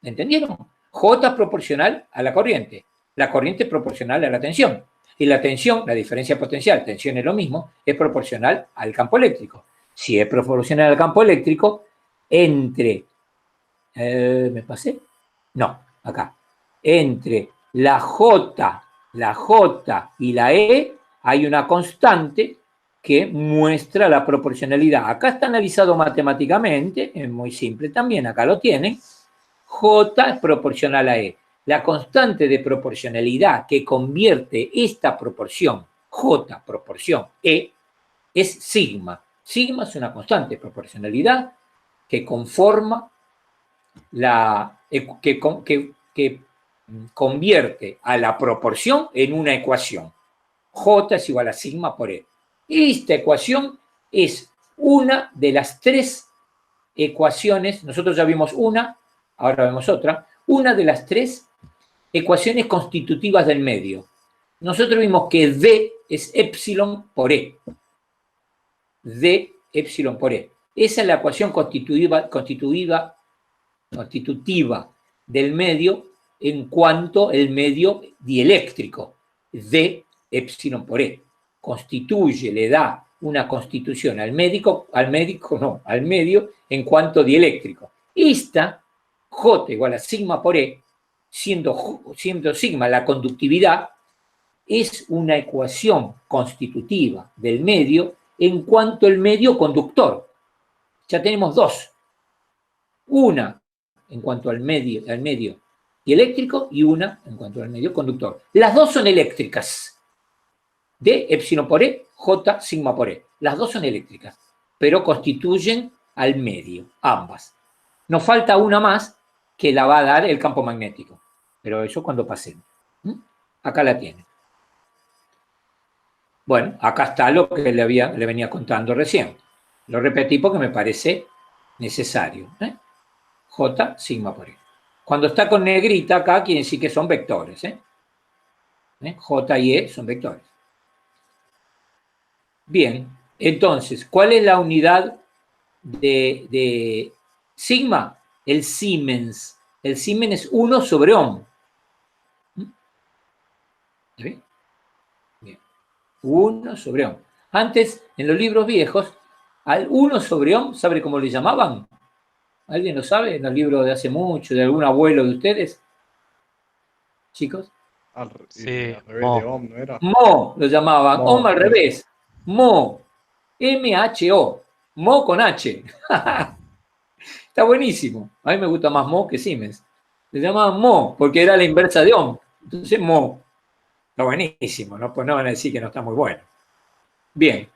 ¿Entendieron? J es proporcional a la corriente es proporcional a la tensión. Y la tensión, la diferencia potencial, tensión es lo mismo, es proporcional al campo eléctrico. Si es proporcional al campo eléctrico, entre... ¿me pasé? No, acá. Entre la J y la E hay una constante que muestra la proporcionalidad. Acá está analizado matemáticamente, es muy simple también, acá lo tienen. J es proporcional a E. La constante de proporcionalidad que convierte esta proporción, J proporción E, es sigma. Sigma es una constante de proporcionalidad que conforma que convierte a la proporción en una ecuación. J es igual a sigma por E. Esta ecuación es una de las 3 ecuaciones, nosotros ya vimos una, ahora vemos otra, una de las 3 ecuaciones constitutivas del medio. Nosotros vimos que D es epsilon por E. D epsilon por E. Esa es la ecuación constitutiva del medio en cuanto al medio dieléctrico. D epsilon por E. Constituye, le da una constitución al medio en cuanto dieléctrico. Esta, J igual a sigma por E, siendo sigma la conductividad, es una ecuación constitutiva del medio en cuanto al medio conductor. Ya tenemos dos. Una en cuanto al medio dieléctrico y una en cuanto al medio conductor. Las dos son eléctricas. D, epsilon por E, J, sigma por E. Las dos son eléctricas, pero constituyen al medio, ambas. Nos falta una más que la va a dar el campo magnético, pero eso cuando pasemos. Acá la tiene. Bueno, acá está lo que le venía contando recién. Lo repetí porque me parece necesario. J, sigma por E. Cuando está con negrita acá, quiere decir que son vectores. J y E son vectores. Bien, entonces, ¿cuál es la unidad de sigma? El Siemens. El Siemens es 1 sobre ohm. ¿Bien? Bien. 1 sobre ohm. Antes, en los libros viejos, al 1 sobre ohm, ¿sabe cómo le llamaban? ¿Alguien lo sabe? En los libros de hace mucho, de algún abuelo de ustedes. ¿Chicos? Sí, al revés Mo. de Ohm, ¿no era? Mo lo llamaban, Mo, ohm al revés. Mo. M-H-O. Mo con H. Está buenísimo. A mí me gusta más Mo que Siemens. Le llamaban Mo porque era la inversa de ohm. Entonces Mo. Está buenísimo, ¿no? Pues no van a decir que no está muy bueno. Bien.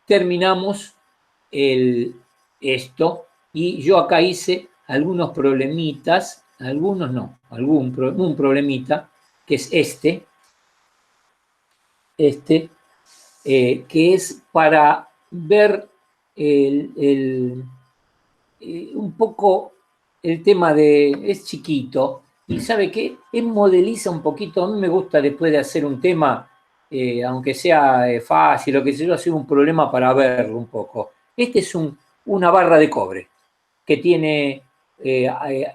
Terminamos esto y yo acá hice algunos problemitas, algunos no, un problemita que es que es para ver un poco el tema de, es chiquito, y ¿sabe qué? Él modeliza un poquito, a mí me gusta después de hacer un tema, aunque sea fácil o que sé yo, hacer un problema para verlo un poco. Este es una barra de cobre que tiene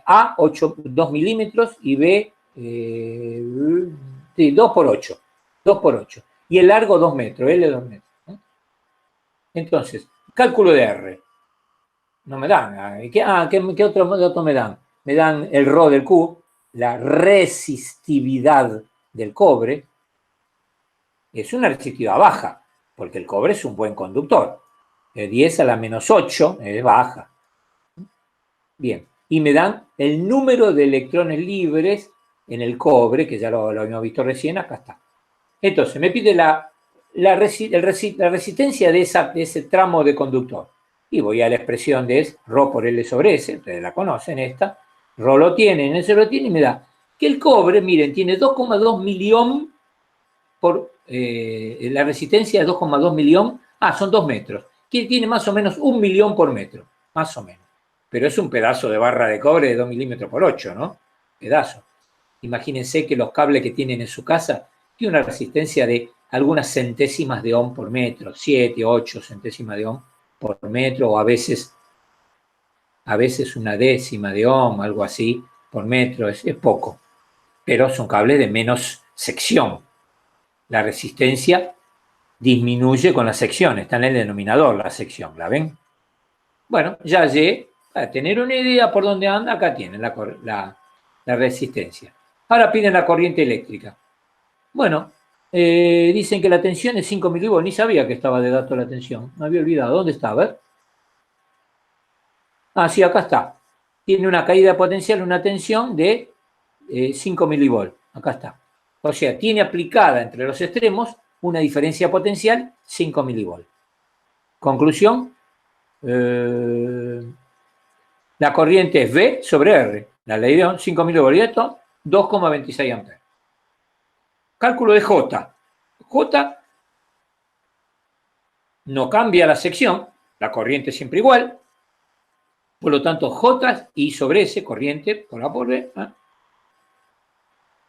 A 2 milímetros y B 2 por 8. Y el largo 2 metros, L 2 metros. Entonces, cálculo de R. No me dan. ¿Qué otro dato me dan? Me dan el ρ del Q, la resistividad del cobre. Es una resistividad baja, porque el cobre es un buen conductor. 10 a la menos 8 es baja. Bien, y me dan el número de electrones libres en el cobre, que ya lo habíamos visto recién, acá está. Entonces, me pide la resistencia de ese tramo de conductor. Y voy a la expresión de ρ por L sobre S, ustedes la conocen esta, ρ lo tiene, S lo tiene, y me da que el cobre, miren, tiene 2,2 miliohm por la resistencia de 2,2 miliohm, son 2 metros, que tiene más o menos 1 millón por metro, más o menos. Pero es un pedazo de barra de cobre de 2 milímetros por 8, ¿no? Pedazo. Imagínense que los cables que tienen en su casa tienen una resistencia de algunas centésimas de ohm por metro, 7, 8 centésimas de ohm por metro, o a veces una décima de ohm, algo así, por metro, es poco. Pero son cables de menos sección. La resistencia disminuye con la sección, está en el denominador la sección, ¿la ven? Bueno, ya llegué. Para tener una idea por dónde anda, acá tienen la resistencia. Ahora piden la corriente eléctrica. Bueno, dicen que la tensión es 5 milivolts. Ni sabía que estaba de dato la tensión. Me había olvidado. ¿Dónde está? A ver. Sí, acá está. Tiene una caída potencial, una tensión de 5 milivolts. Acá está. O sea, tiene aplicada entre los extremos una diferencia potencial 5 milivolts. Conclusión. La corriente es V sobre R. La ley de Ohm, 5 milivolts. Y esto, 2,26 amperes. Cálculo de J. J no cambia la sección, la corriente es siempre igual. Por lo tanto, J y sobre S, corriente por A por B,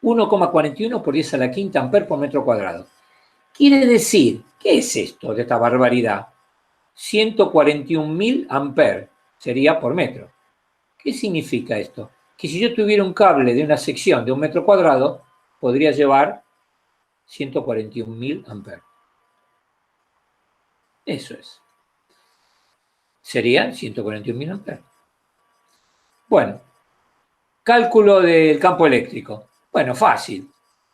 1,41 por 10 a la quinta amperes por metro cuadrado. Quiere decir, ¿qué es esto de esta barbaridad? 141.000 amperes sería por metro. ¿Qué significa esto? Que si yo tuviera un cable de una sección de 1 metro cuadrado, podría llevar 141.000 amperes. Eso es. Serían 141.000 amperes. Bueno, cálculo del campo eléctrico. Bueno, fácil,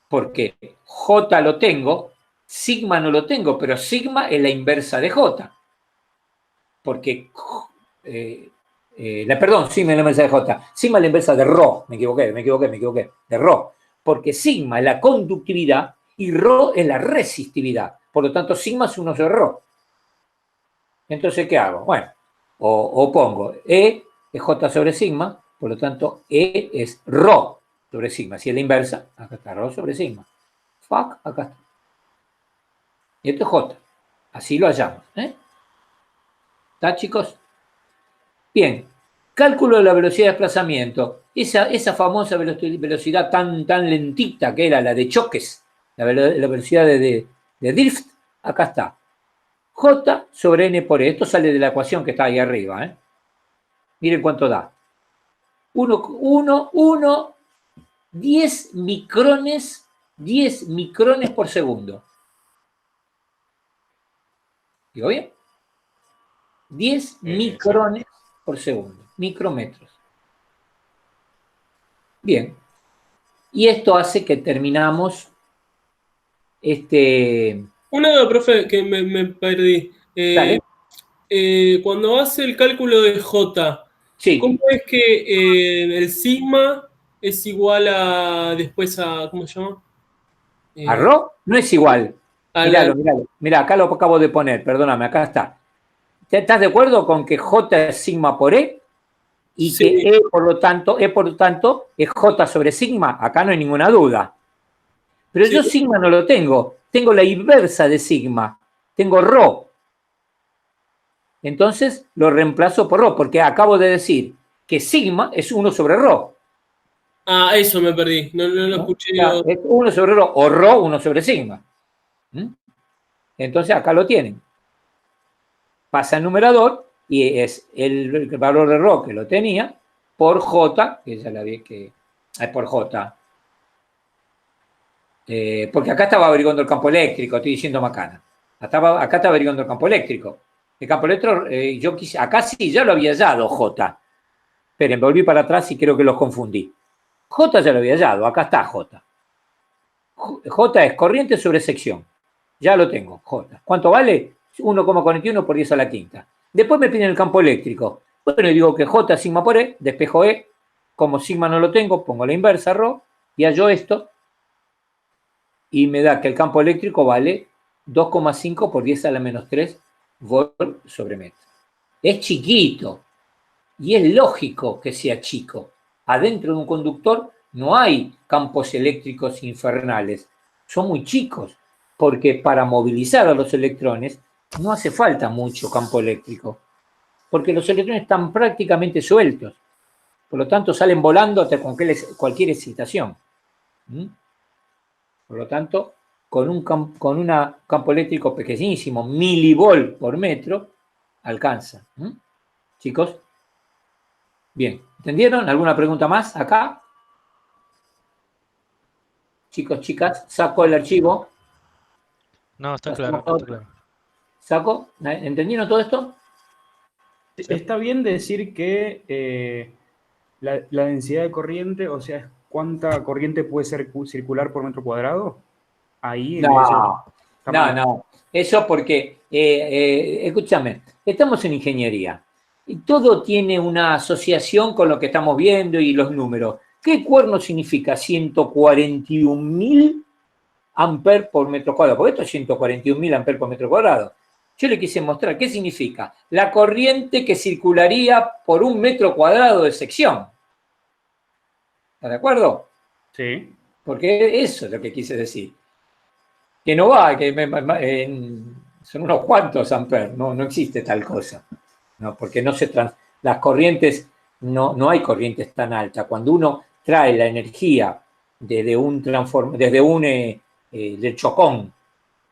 porque J lo tengo, sigma no lo tengo, pero sigma es la inversa de J. Porque, perdón, sigma es la inversa de J. Sigma es la inversa de ρ. Me equivoqué. De ρ. Porque sigma es la conductividad y ρ es la resistividad. Por lo tanto, sigma es 1 sobre ρ. Entonces, ¿qué hago? Bueno, o pongo E es J sobre sigma, por lo tanto, E es ρ sobre sigma. Si es la inversa, acá está ρ sobre sigma. Fuck, acá está. Y esto es J. Así lo hallamos. ¿Está, chicos? Bien. Cálculo de la velocidad de desplazamiento. Esa famosa velocidad tan lentita que era la de choques, la velocidad de drift, acá está. J sobre N por E. Esto sale de la ecuación que está ahí arriba. Miren cuánto da. 10 micrones por segundo. ¿Digo bien? 10 micrones por segundo. Micrometros. Bien. Y esto hace que terminamos Una, profe, que me perdí. Cuando hace el cálculo de J, sí. ¿Cómo es que el sigma es igual a después a, ¿cómo se llama? ¿A ρ? No es igual. Miralo. Mirá, acá lo acabo de poner, perdóname, acá está. ¿Estás de acuerdo con que J es sigma por E? Y sí. que E, por lo tanto, es J sobre sigma. Acá no hay ninguna duda. Pero sí. Yo sigma no lo tengo. Tengo la inversa de sigma. Tengo ρ. Entonces lo reemplazo por ρ, porque acabo de decir que sigma es 1 sobre ρ. Ah, eso me perdí. No lo escuché. Es 1 sobre ρ o ρ 1 sobre sigma. Entonces acá lo tienen. Pasa al numerador y es el valor de ρ que lo tenía por J, que ya la vi que es por J. Porque acá estaba averiguando el campo eléctrico, estoy diciendo macana. Acá estaba averiguando el campo eléctrico. El campo eléctrico, acá sí, ya lo había hallado J. Esperen, volví para atrás y creo que los confundí. J ya lo había hallado, acá está J. J es corriente sobre sección. Ya lo tengo, J. ¿Cuánto vale? 1,41 por 10 a la quinta. Después me piden el campo eléctrico. Bueno, digo que J es sigma por E, despejo E. Como sigma no lo tengo, pongo la inversa, ρ, y hallo esto. Y me da que el campo eléctrico vale 2,5 por 10 a la menos 3 volt sobre metro. Es chiquito. Y es lógico que sea chico. Adentro de un conductor no hay campos eléctricos infernales. Son muy chicos. Porque para movilizar a los electrones no hace falta mucho campo eléctrico. Porque los electrones están prácticamente sueltos. Por lo tanto, salen volando hasta cualquier excitación. Por lo tanto, con un campo eléctrico pequeñísimo, milivolt por metro, alcanza. Chicos, bien, ¿entendieron? ¿Alguna pregunta más acá? Chicos, chicas, saco el archivo. No, está claro, está claro. ¿Saco? ¿Entendieron todo esto? Está bien decir que la densidad de corriente, o sea, ¿cuánta corriente puede circular por metro cuadrado? Ahí. No. Eso porque, escúchame, estamos en ingeniería y todo tiene una asociación con lo que estamos viendo y los números. ¿Qué cuerno significa 141.000 amperes por metro cuadrado? Porque esto es 141.000 amperes por metro cuadrado. Yo le quise mostrar qué significa la corriente que circularía por un metro cuadrado de sección. ¿Está de acuerdo? Sí. Porque eso es lo que quise decir. Que no va, que son unos cuantos amperes, no existe tal cosa. No, porque las corrientes, no hay corrientes tan altas. Cuando uno trae la energía desde del Chocón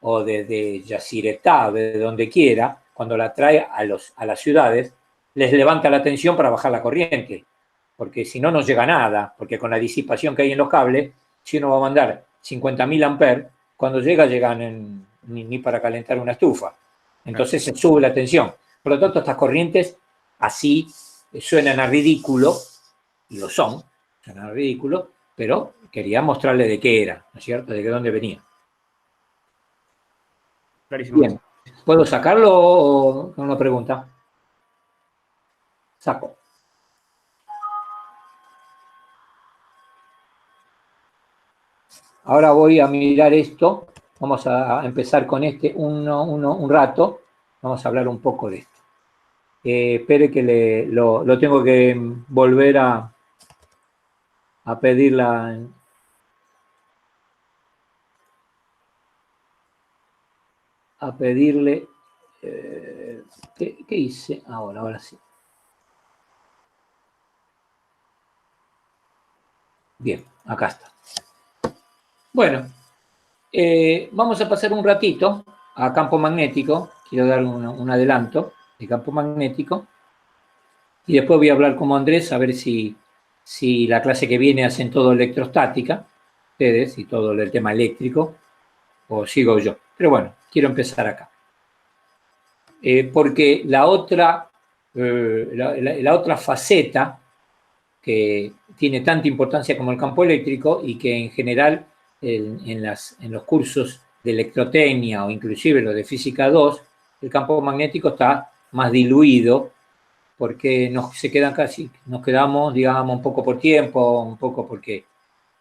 o desde Yacyretá, de donde quiera, cuando la trae a las ciudades, les levanta la tensión para bajar la corriente. Porque si no, no llega nada. Porque con la disipación que hay en los cables, si uno va a mandar 50.000 amperes, cuando llegan ni para calentar una estufa. Entonces se sube la tensión. Por lo tanto, estas corrientes así suenan a ridículo, y lo son, suenan a ridículo, pero quería mostrarle de qué era, ¿no es cierto? De dónde venía. Clarísimo. Bien. ¿Puedo sacarlo o con una pregunta? Saco. Ahora voy a mirar esto. Vamos a empezar con un rato. Vamos a hablar un poco de esto. Espere que lo tengo que volver a pedir a pedirle. ¿Qué hice? Ahora sí. Bien, acá está. Bueno, vamos a pasar un ratito a campo magnético. Quiero dar un adelanto de campo magnético. Y después voy a hablar con Andrés a ver si la clase que viene hacen todo electrostática, ustedes, y todo el tema eléctrico, o sigo yo. Pero bueno, quiero empezar acá. Porque la otra faceta que tiene tanta importancia como el campo eléctrico y que en general en los cursos de electrotecnia o inclusive los de física 2, el campo magnético está más diluido porque nos quedamos, digamos, un poco por tiempo, un poco porque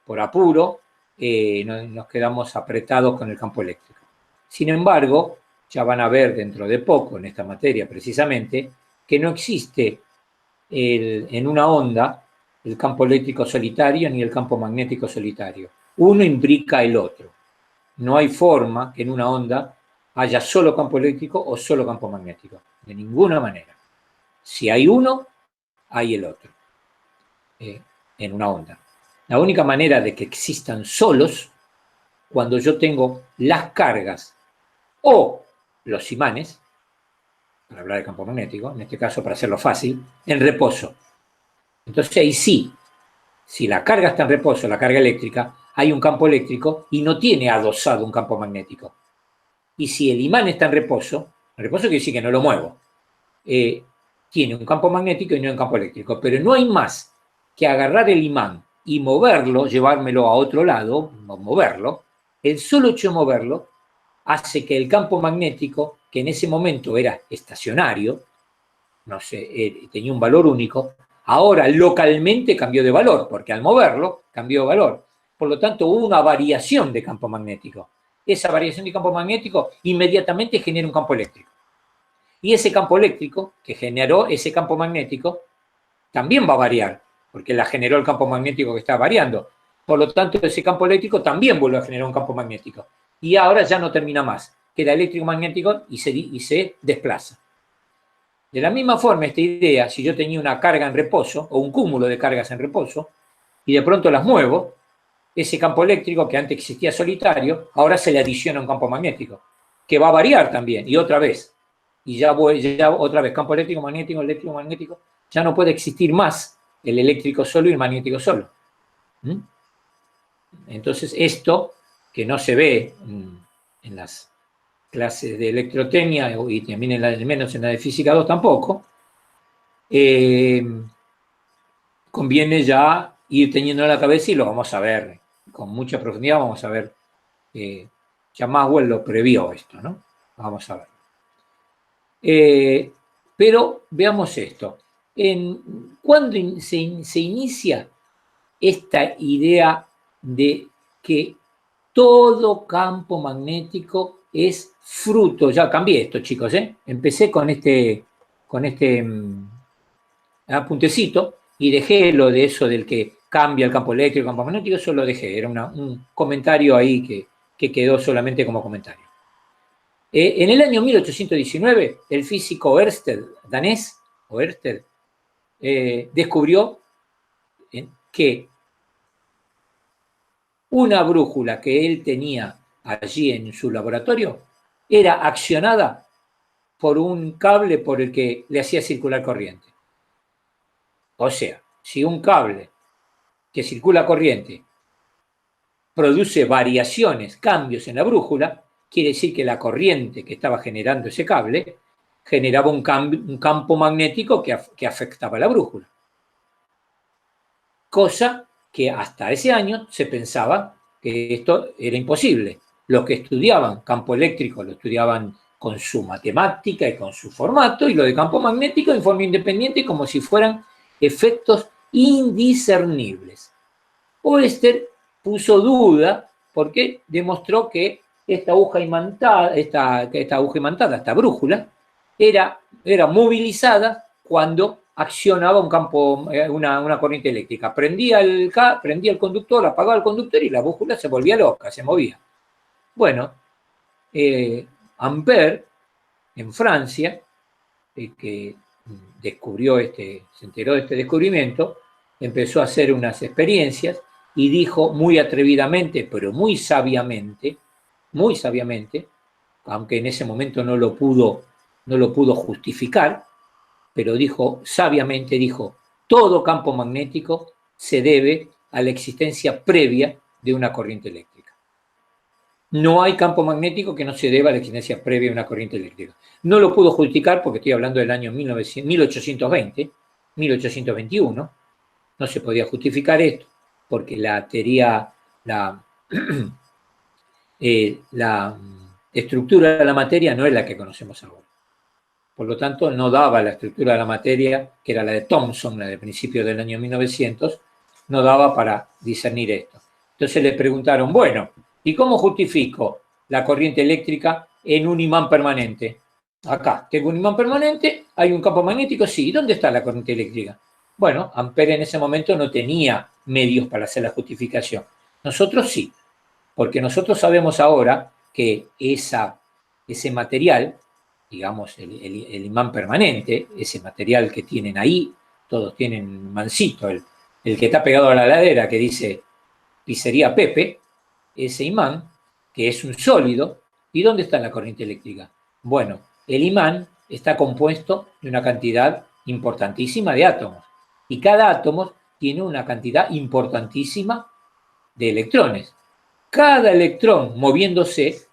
por apuro, nos quedamos apretados con el campo eléctrico. Sin embargo, ya van a ver dentro de poco en esta materia precisamente que no existe en una onda el campo eléctrico solitario ni el campo magnético solitario. Uno imbrica el otro. No hay forma que en una onda haya solo campo eléctrico o solo campo magnético. De ninguna manera. Si hay uno, hay el otro. En una onda. La única manera de que existan solos, cuando yo tengo las cargas o los imanes, para hablar de campo magnético, en este caso para hacerlo fácil, en reposo. Entonces ahí sí, si la carga está en reposo, la carga eléctrica, hay un campo eléctrico y no tiene adosado un campo magnético. Y si el imán está en reposo quiere decir que no lo muevo, tiene un campo magnético y no un campo eléctrico. Pero no hay más que agarrar el imán y moverlo, llevármelo a otro lado, moverlo. El solo hecho de moverlo hace que el campo magnético, que en ese momento era estacionario, no sé, tenía un valor único, ahora localmente cambió de valor, porque al moverlo cambió de valor. Por lo tanto, hubo una variación de campo magnético. Esa variación de campo magnético inmediatamente genera un campo eléctrico. Y ese campo eléctrico que generó ese campo magnético también va a variar, porque la generó el campo magnético que está variando. Por lo tanto, ese campo eléctrico también vuelve a generar un campo magnético. Y ahora ya no termina más. Queda eléctrico-magnético y se desplaza. De la misma forma, esta idea, si yo tenía una carga en reposo o un cúmulo de cargas en reposo y de pronto las muevo, ese campo eléctrico que antes existía solitario, ahora se le adiciona un campo magnético, que va a variar también, y otra vez. Y ya otra vez, campo eléctrico, magnético, magnético, ya no puede existir más el eléctrico solo y el magnético solo. Entonces, esto, que no se ve en las clases de electrotecnia y también menos en la de física 2 tampoco, conviene ya ir teniendo en la cabeza y lo vamos a ver con mucha profundidad, vamos a ver, ya Maxwell lo previó esto, ¿no? Vamos a ver. Pero veamos esto. ¿Cuándo se inicia esta idea de que todo campo magnético es fruto? Ya cambié esto, chicos, empecé con este apuntecito y dejé lo de eso del que cambia el campo eléctrico, el campo magnético, eso lo dejé, era un comentario ahí que quedó solamente como comentario. En el año 1819, el físico Ørsted, danés, Ørsted, descubrió que una brújula que él tenía allí en su laboratorio era accionada por un cable por el que le hacía circular corriente. O sea, si un cable que circula corriente produce variaciones, cambios en la brújula, quiere decir que la corriente que estaba generando ese cable generaba un campo magnético que afectaba la brújula. Cosa que hasta ese año se pensaba que esto era imposible. Los que estudiaban campo eléctrico lo estudiaban con su matemática y con su formato, y lo de campo magnético en forma independiente, como si fueran efectos indiscernibles. Oester puso duda porque demostró que esta aguja imantada, esta brújula, era movilizada cuando accionaba un campo, una corriente eléctrica. Prendía el conductor, apagaba el conductor y la brújula se volvía loca, se movía. Bueno, Ampère, en Francia, que descubrió se enteró de este descubrimiento, empezó a hacer unas experiencias y dijo muy atrevidamente, pero muy sabiamente, aunque en ese momento no lo pudo justificar, pero sabiamente dijo, todo campo magnético se debe a la existencia previa de una corriente eléctrica. No hay campo magnético que no se deba a la existencia previa de una corriente eléctrica. No lo pudo justificar porque estoy hablando del año 1820, 1821. No se podía justificar esto porque la estructura de la materia no es la que conocemos ahora. Por lo tanto, no daba la estructura de la materia, que era la de Thomson, la de principios del año 1900, no daba para discernir esto. Entonces le preguntaron, bueno, ¿y cómo justifico la corriente eléctrica en un imán permanente? Acá tengo un imán permanente, hay un campo magnético, sí. ¿Y dónde está la corriente eléctrica? Bueno, Ampère en ese momento no tenía medios para hacer la justificación. Nosotros sí, porque nosotros sabemos ahora que ese material, digamos, el imán permanente, ese material que tienen ahí, todos tienen un imancito, el que está pegado a la ladera que dice Pizzería Pepe, ese imán, que es un sólido, ¿y dónde está la corriente eléctrica? Bueno, el imán está compuesto de una cantidad importantísima de átomos, y cada átomo tiene una cantidad importantísima de electrones. Cada electrón moviéndose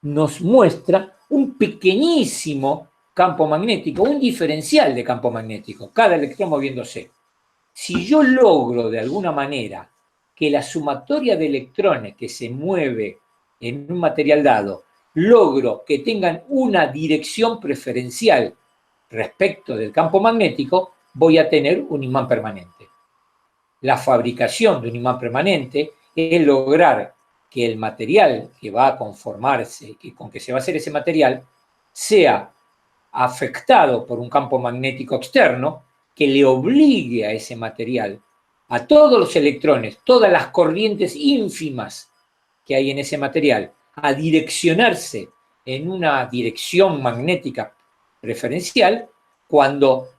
nos muestra un pequeñísimo campo magnético, un diferencial de campo magnético, cada electrón moviéndose. Si yo logro de alguna manera que la sumatoria de electrones que se mueve en un material dado, logro que tengan una dirección preferencial respecto del campo magnético, voy a tener un imán permanente. La fabricación de un imán permanente es lograr que el material que va a conformarse, con que se va a hacer ese material, sea afectado por un campo magnético externo que le obligue a ese material, a todos los electrones, todas las corrientes ínfimas que hay en ese material, a direccionarse en una dirección magnética preferencial. Cuando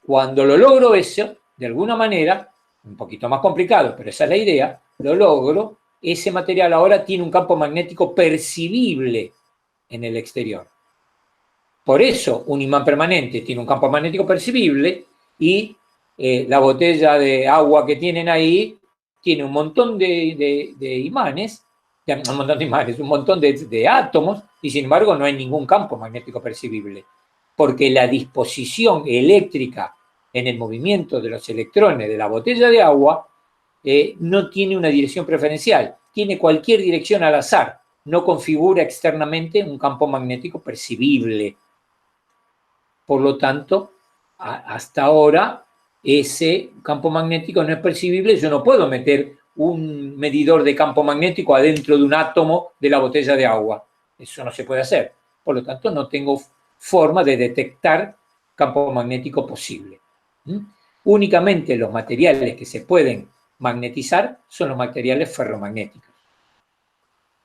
lo logro eso, de alguna manera, un poquito más complicado, pero esa es la idea, lo logro, ese material ahora tiene un campo magnético percibible en el exterior. Por eso un imán permanente tiene un campo magnético percibible y la botella de agua que tienen ahí tiene un montón de imanes, un montón de átomos, y sin embargo no hay ningún campo magnético percibible, porque la disposición eléctrica en el movimiento de los electrones de la botella de agua no tiene una dirección preferencial, tiene cualquier dirección al azar, no configura externamente un campo magnético percibible. Por lo tanto, hasta ahora ese campo magnético no es percibible. Yo no puedo meter un medidor de campo magnético adentro de un átomo de la botella de agua. Eso no se puede hacer. Por lo tanto, no tengo forma de detectar campo magnético posible. Únicamente los materiales que se pueden magnetizar son los materiales ferromagnéticos.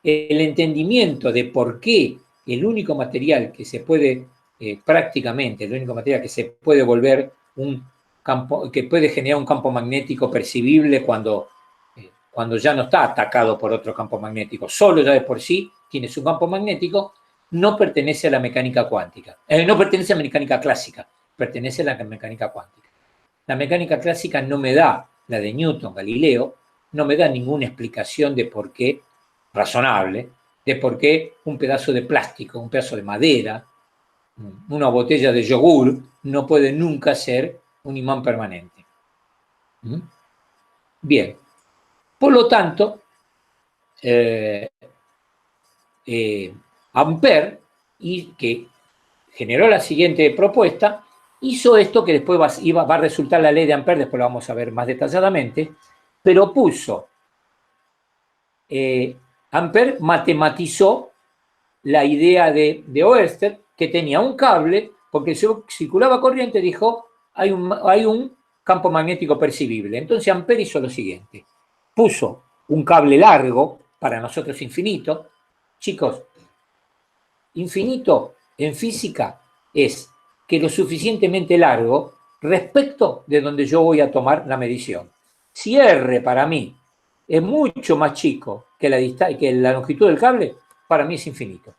El entendimiento de por qué el único material que se puede, prácticamente el único material que se puede volver un campo, que puede generar un campo magnético percibible cuando ya no está atacado por otro campo magnético, solo ya de por sí tiene su campo magnético, no pertenece a la mecánica cuántica, no pertenece a la mecánica clásica, pertenece a la mecánica cuántica. La mecánica clásica no me da, la de Newton, Galileo, no me da ninguna explicación de por qué, razonable, de por qué un pedazo de plástico, un pedazo de madera, una botella de yogur, no puede nunca ser un imán permanente. Bien. Por lo tanto, Ampère, que generó la siguiente propuesta, hizo esto que después va a resultar la ley de Ampère, después lo vamos a ver más detalladamente, pero puso, Ampère matematizó la idea de Oersted, que tenía un cable, porque circulaba corriente, dijo, hay un campo magnético percibible. Entonces Ampère hizo lo siguiente, puso un cable largo, para nosotros infinito. Chicos, infinito en física es que lo suficientemente largo respecto de donde yo voy a tomar la medición. Si R para mí es mucho más chico que la longitud del cable, para mí es infinito.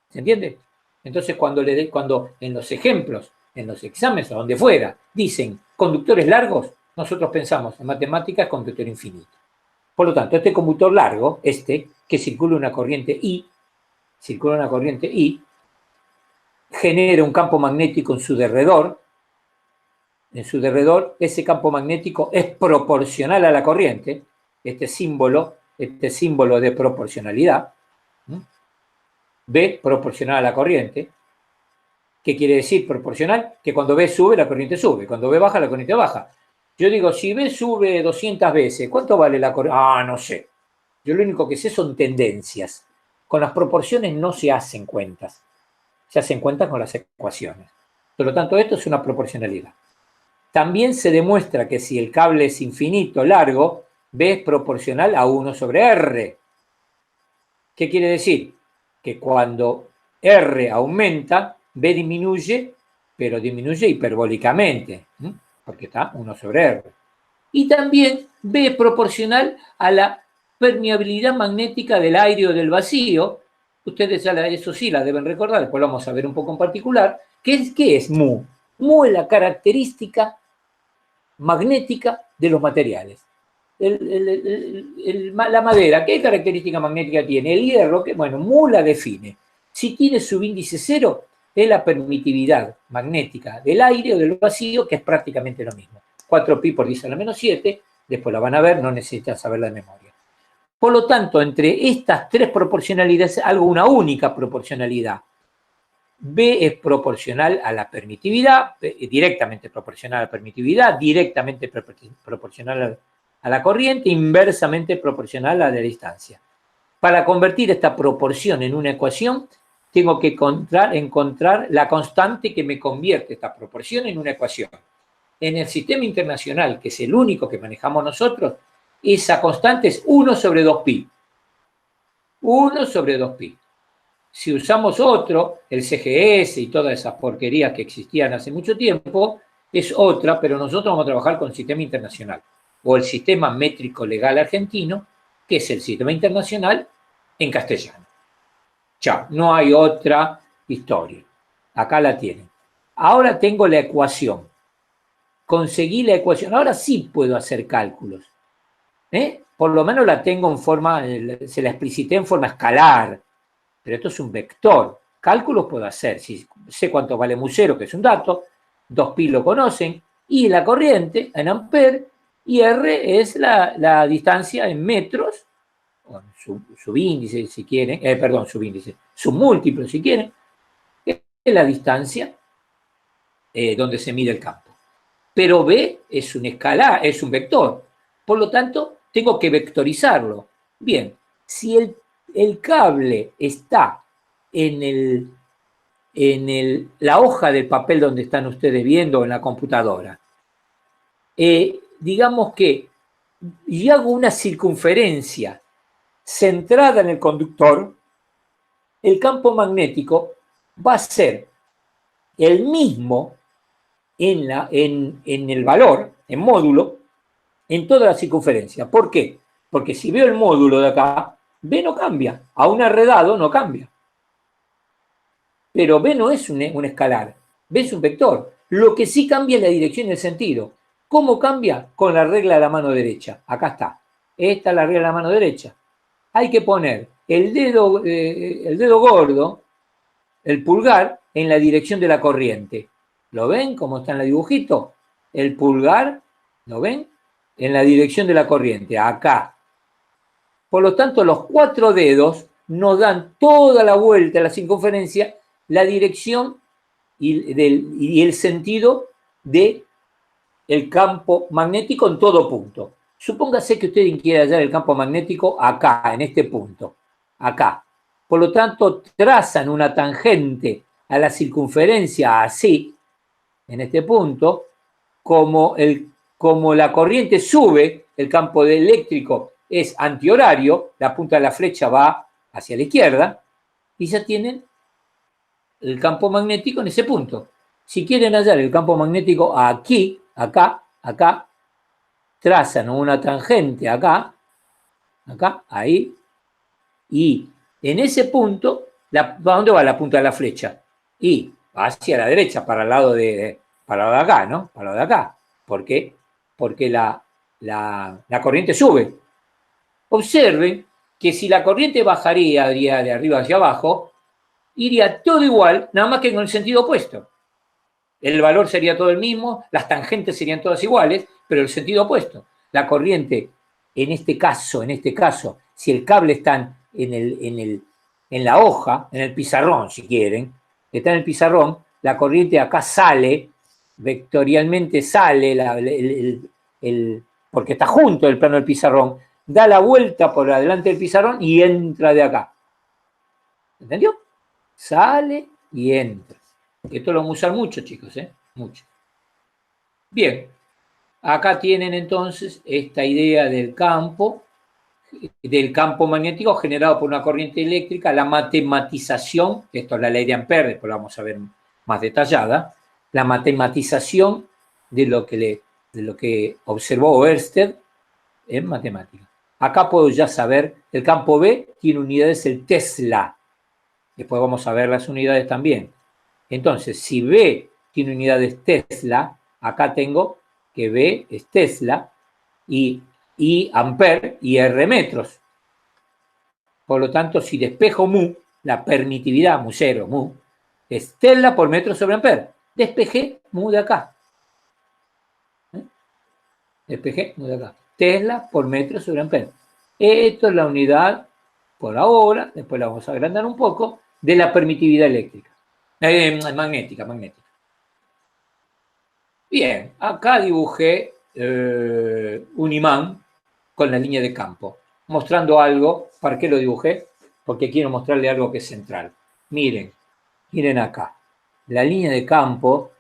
¿Se entiende? Entonces, cuando en los ejemplos, en los exámenes o donde fuera, dicen conductores largos, nosotros pensamos en matemáticas conductor infinito. Por lo tanto, este conductor largo, que circula una corriente I, genera un campo magnético en su derredor. En su derredor, ese campo magnético es proporcional a la corriente, este símbolo de proporcionalidad, B proporcional a la corriente. ¿Qué quiere decir proporcional? Que cuando B sube, la corriente sube, cuando B baja, la corriente baja. Yo digo, si B sube 200 veces, ¿cuánto vale la corriente? No sé. Yo lo único que sé son tendencias. Con las proporciones no se hacen cuentas. Se hacen cuentas con las ecuaciones. Por lo tanto, esto es una proporcionalidad. También se demuestra que si el cable es infinito largo, B es proporcional a 1 sobre R. ¿Qué quiere decir? Que cuando R aumenta, B disminuye, pero disminuye hiperbólicamente, porque está 1 sobre R. Y también B es proporcional a la permeabilidad magnética del aire o del vacío. Ustedes ya eso sí la deben recordar, después lo vamos a ver un poco en particular. ¿Qué es mu? Mu es la característica magnética de los materiales. La madera, ¿qué característica magnética tiene? El hierro, mu la define. Si tiene subíndice 0, es la permitividad magnética del aire o del vacío, que es prácticamente lo mismo. 4pi por 10 a la menos 7, después la van a ver, no necesitan saberla de memoria. Por lo tanto, entre estas tres proporcionalidades, algo una única proporcionalidad. B es proporcional a la permitividad, directamente proporcional a la permitividad, directamente proporcional a la corriente, inversamente proporcional a la distancia. Para convertir esta proporción en una ecuación, tengo que encontrar la constante que me convierte esta proporción en una ecuación. En el sistema internacional, que es el único que manejamos nosotros, esa constante es 1 sobre 2pi. 1 sobre 2pi. Si usamos otro, el CGS y todas esas porquerías que existían hace mucho tiempo, es otra, pero nosotros vamos a trabajar con el sistema internacional, o el sistema métrico legal argentino, que es el sistema internacional en castellano. Chao, no hay otra historia. Acá la tienen. Ahora tengo la ecuación. Conseguí la ecuación. Ahora sí puedo hacer cálculos. Por lo menos la tengo en forma, se la explicité en forma escalar. Pero esto es un vector. Cálculos puedo hacer. Si sé cuánto vale mu0, que es un dato, 2pi lo conocen, y la corriente en amperes, y R es la distancia en metros, con su índice, si quieren, su múltiplo, si quieren, es la distancia donde se mide el campo. Pero B es un escalar, es un vector. Por lo tanto, tengo que vectorizarlo. Bien, si el cable está en la hoja del papel donde están ustedes viendo en la computadora, digamos que yo hago una circunferencia centrada en el conductor, el campo magnético va a ser el mismo en el valor, en módulo, en toda la circunferencia. ¿Por qué? Porque si veo el módulo de acá, B no cambia, a un arredado no cambia. Pero B no es un escalar, B es un vector. Lo que sí cambia es la dirección y el sentido. ¿Cómo cambia? Con la regla de la mano derecha. Acá está. esta es la regla de la mano derecha. Hay que poner el dedo gordo, el pulgar, en la dirección de la corriente. ¿Lo ven cómo está en el dibujito? El pulgar, ¿lo ven? En la dirección de la corriente, acá. Por lo tanto, los 4 dedos nos dan toda la vuelta, la circunferencia, la dirección y el sentido del campo magnético en todo punto. Supóngase que usted quiere hallar el campo magnético acá, en este punto, acá. Por lo tanto, trazan una tangente a la circunferencia así, en este punto, como la corriente sube, el campo eléctrico es antihorario, la punta de la flecha va hacia la izquierda, y ya tienen el campo magnético en ese punto. Si quieren hallar el campo magnético aquí, acá, acá, trazan una tangente acá, acá, ahí, y en ese punto, ¿para dónde va la punta de la flecha? Y va hacia la derecha, para el lado de acá, ¿no? Para el lado de acá. ¿Por qué? Porque la corriente sube. Observen que si la corriente bajaría, iría de arriba hacia abajo, iría todo igual, nada más que con el sentido opuesto. El valor sería todo el mismo, las tangentes serían todas iguales, pero el sentido opuesto. La corriente, en este caso, si el cable está en la hoja, en el pizarrón, si quieren, está en el pizarrón, la corriente acá sale, vectorialmente sale, porque está junto el plano del pizarrón, da la vuelta por adelante del pizarrón y entra de acá. ¿Entendió? Sale y entra. Esto lo vamos a usar mucho, chicos, mucho. Bien, acá tienen entonces esta idea del campo magnético generado por una corriente eléctrica, la matematización, esto es la ley de Ampère, después la vamos a ver más detallada, la matematización de lo que observó Ørsted en matemática. Acá puedo ya saber, el campo B tiene unidades el Tesla. Después vamos a ver las unidades también. Entonces, si B tiene unidades Tesla, acá tengo que B es Tesla y Ampère y R metros. Por lo tanto, si despejo mu, la permitividad, mu cero, mu, es Tesla por metro sobre Ampère. Despejé mu de acá. Despejé mu de acá. Tesla por metro sobre Ampère. Esto es la unidad, por ahora, después la vamos a agrandar un poco, de la permitividad eléctrica. Magnética. Bien, acá dibujé un imán con la línea de campo, mostrando algo. ¿Para qué lo dibujé? Porque quiero mostrarle algo que es central. Miren acá. La línea de campo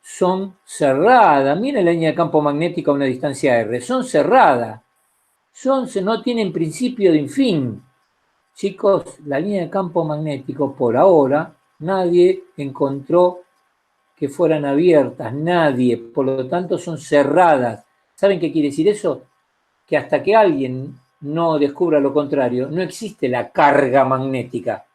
son cerradas. Miren la línea de campo magnética a una distancia R. Son cerradas. No tienen principio de fin. Chicos, la línea de campo magnético por ahora nadie encontró que fueran abiertas, nadie, por lo tanto son cerradas. ¿Saben qué quiere decir eso? Que hasta que alguien no descubra lo contrario, no existe la carga magnética,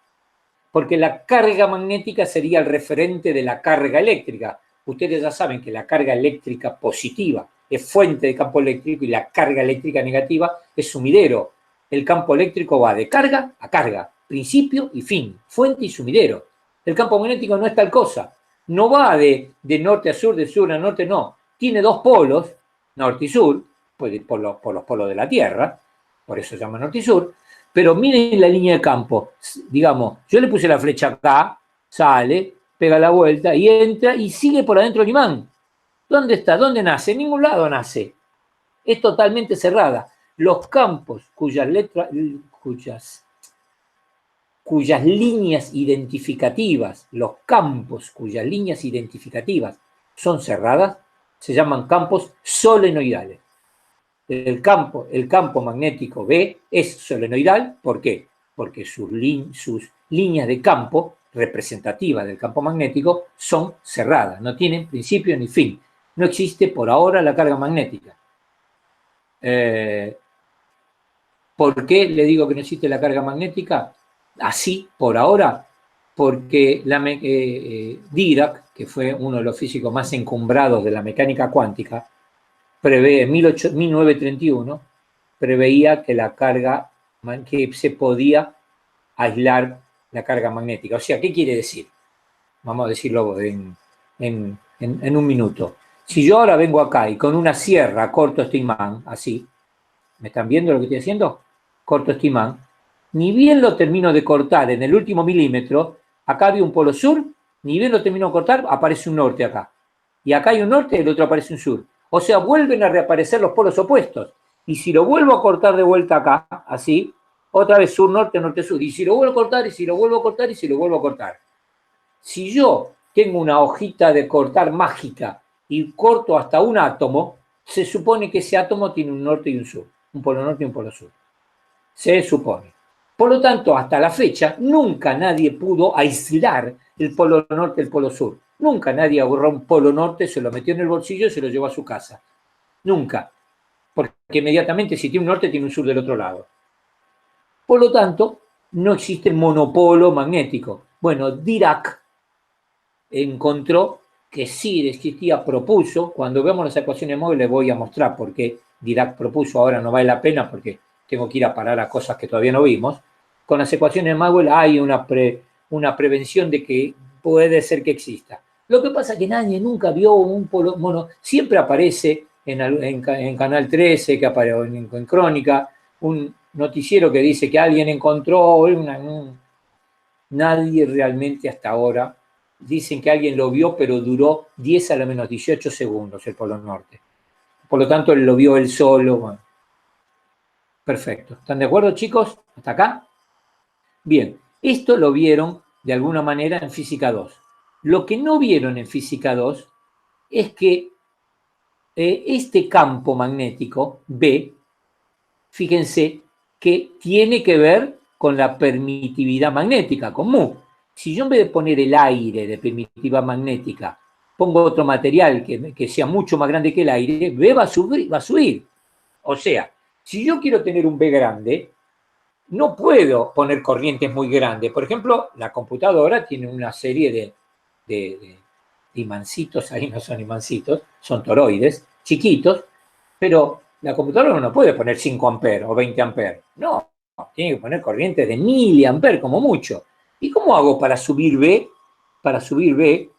porque la carga magnética sería el referente de la carga eléctrica. Ustedes ya saben que la carga eléctrica positiva es fuente de campo eléctrico y la carga eléctrica negativa es sumidero. El campo eléctrico va de carga a carga, principio y fin, fuente y sumidero. El campo magnético no es tal cosa. No va de norte a sur, de sur a norte, no. Tiene 2 polos, norte y sur, pues por los polos de la Tierra, por eso se llama norte y sur, pero miren la línea de campo. Digamos, yo le puse la flecha acá, sale, pega la vuelta y entra y sigue por adentro el imán. ¿Dónde está? ¿Dónde nace? En ningún lado nace. Es totalmente cerrada. Los campos cuyas líneas identificativas, los campos cuyas líneas identificativas son cerradas, se llaman campos solenoidales. El campo magnético B es solenoidal. ¿Por qué? Porque sus líneas de campo representativas del campo magnético son cerradas, no tienen principio ni fin. No existe por ahora la carga magnética. ¿Por qué le digo que no existe la carga magnética? Así, por ahora, porque Dirac, que fue uno de los físicos más encumbrados de la mecánica cuántica, prevé en 1931 preveía que que se podía aislar la carga magnética. O sea, ¿qué quiere decir? Vamos a decirlo en un minuto. Si yo ahora vengo acá y con una sierra corto este imán, así, ¿me están viendo lo que estoy haciendo? Corto este imán. Ni bien lo termino de cortar en el último milímetro, acá había un polo sur, ni bien lo termino de cortar, aparece un norte acá. Y acá hay un norte y el otro aparece un sur. O sea, vuelven a reaparecer los polos opuestos. Y si lo vuelvo a cortar de vuelta acá, así, otra vez sur, norte, norte, sur. Y si lo vuelvo a cortar, y si lo vuelvo a cortar, y si lo vuelvo a cortar. Si yo tengo una hojita de cortar mágica y corto hasta un átomo, se supone que ese átomo tiene un norte y un sur. Un polo norte y un polo sur. Se supone. Por lo tanto, hasta la fecha, nunca nadie pudo aislar el polo norte y el polo sur. Nunca nadie agarró un polo norte, se lo metió en el bolsillo y se lo llevó a su casa. Nunca. Porque inmediatamente, si tiene un norte, tiene un sur del otro lado. Por lo tanto, no existe monopolo magnético. Bueno, Dirac encontró que sí existía, propuso. Cuando veamos las ecuaciones móviles les voy a mostrar por qué Dirac propuso. Ahora no vale la pena porque tengo que ir a parar a cosas que todavía no vimos. Con las ecuaciones de Maxwell hay una prevención de que puede ser que exista. Lo que pasa es que nadie nunca vio un polo mono. Siempre aparece en Canal 13, que aparece en Crónica, un noticiero que dice que alguien encontró. Nadie realmente hasta ahora. Dicen que alguien lo vio, pero duró 10 a la menos 18 segundos el polo norte. Por lo tanto, él lo vio él solo. Bueno. Perfecto. ¿Están de acuerdo, chicos? ¿Hasta acá? Bien. Esto lo vieron de alguna manera en Física 2. Lo que no vieron en Física 2 es que este campo magnético, B, fíjense que tiene que ver con la permitividad magnética, con mu. Si yo en vez de poner el aire de permitividad magnética, pongo otro material que sea mucho más grande que el aire, B va a subir. O sea, si yo quiero tener un B grande, no puedo poner corrientes muy grandes. Por ejemplo, la computadora tiene una serie de imancitos, ahí no son imancitos, son toroides, chiquitos, pero la computadora no puede poner 5 amperes o 20 amperes. No, tiene que poner corrientes de miliamperes como mucho. ¿Y cómo hago para subir B? Para subir B,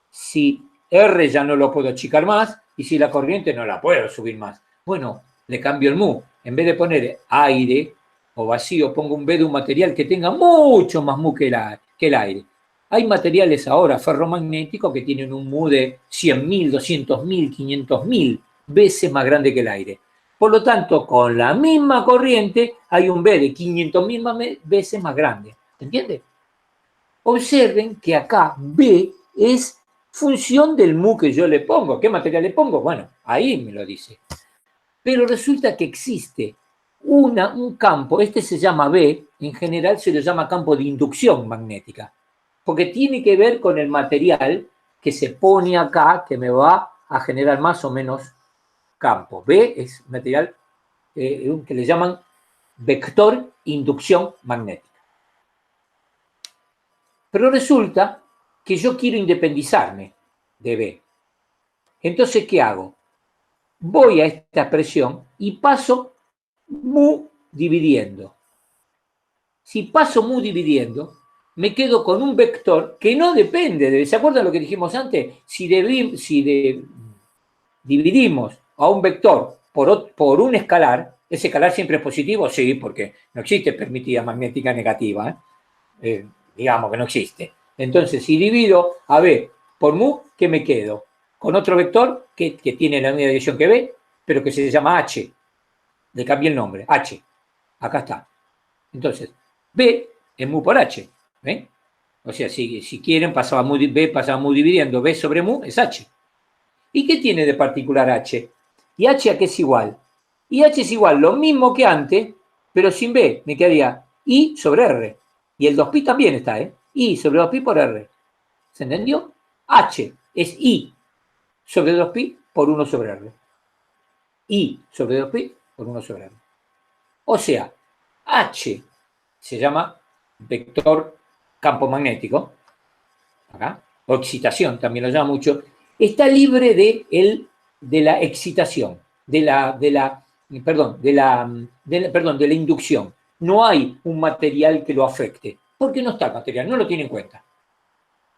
si R ya no lo puedo achicar más y si la corriente no la puedo subir más. Bueno, le cambio el mu. En vez de poner aire o vacío, pongo un B de un material que tenga mucho más mu que el aire. Hay materiales ahora ferromagnéticos que tienen un mu de 100.000, 200.000, 500.000 veces más grande que el aire. Por lo tanto, con la misma corriente hay un B de 500.000 veces más grande. ¿Entiende? Observen que acá B es función del mu que yo le pongo. ¿Qué material le pongo? Bueno, ahí me lo dice. Pero resulta que existe un campo, este se llama B, en general se lo llama campo de inducción magnética, porque tiene que ver con el material que se pone acá, que me va a generar más o menos campo. B es material que le llaman vector inducción magnética. Pero resulta que yo quiero independizarme de B. Entonces, ¿qué hago? Voy a esta expresión y paso mu dividiendo. Si paso mu dividiendo, me quedo con un vector que no depende de... ¿Se acuerdan lo que dijimos antes? Si dividimos a un vector por un escalar, ¿ese escalar siempre es positivo? Sí, porque no existe permitida magnética negativa. Digamos que no existe. Entonces, si divido a B por mu, ¿qué me quedo? Con otro vector que tiene la misma dirección que B, pero que se llama H. Le cambié el nombre, H. Acá está. Entonces, B es mu por H. ¿Ven? O sea, si quieren, B pasaba mu dividiendo. B sobre mu es H. ¿Y qué tiene de particular H? ¿Y H a qué es igual? Y H es igual lo mismo que antes, pero sin B. Me quedaría I sobre R. Y el 2pi también está, ¿eh? I sobre 2pi por R. ¿Se entendió? H es I sobre 2pi por 1 sobre R. I sobre 2pi por 1 sobre R. O sea, H se llama vector campo magnético, acá, o excitación, también lo llama mucho, está libre de la excitación, de la perdón, de la inducción. No hay un material que lo afecte, porque no está el material, no lo tiene en cuenta.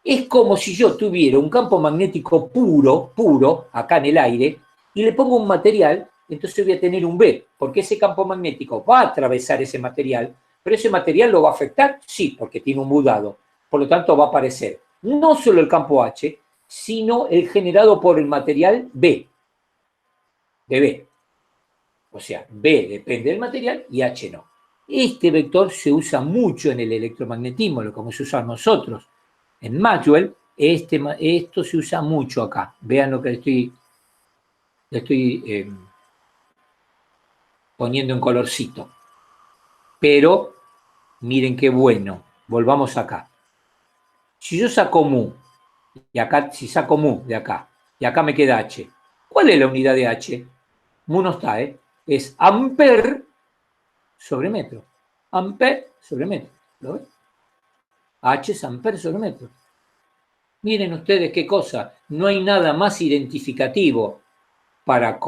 Es como si yo tuviera un campo magnético puro, acá en el aire, y le pongo un material, entonces voy a tener un B, porque ese campo magnético va a atravesar ese material, pero ese material lo va a afectar, sí, porque tiene un mudado. Por lo tanto, va a aparecer no solo el campo H, sino el generado por el material B, de B. O sea, B depende del material y H no. Este vector se usa mucho en el electromagnetismo, lo como se usa nosotros. En Maxwell, esto se usa mucho acá. Vean lo que le estoy poniendo en colorcito. Pero, miren qué bueno. Volvamos acá. Si yo saco mu, y acá, si saco mu de acá, y acá me queda H, ¿cuál es la unidad de H? Mu no está, ¿eh? Es amper sobre metro. Amper sobre metro. ¿Lo ven? H es amper sobre metro. Miren ustedes qué cosa. No hay nada más identificativo para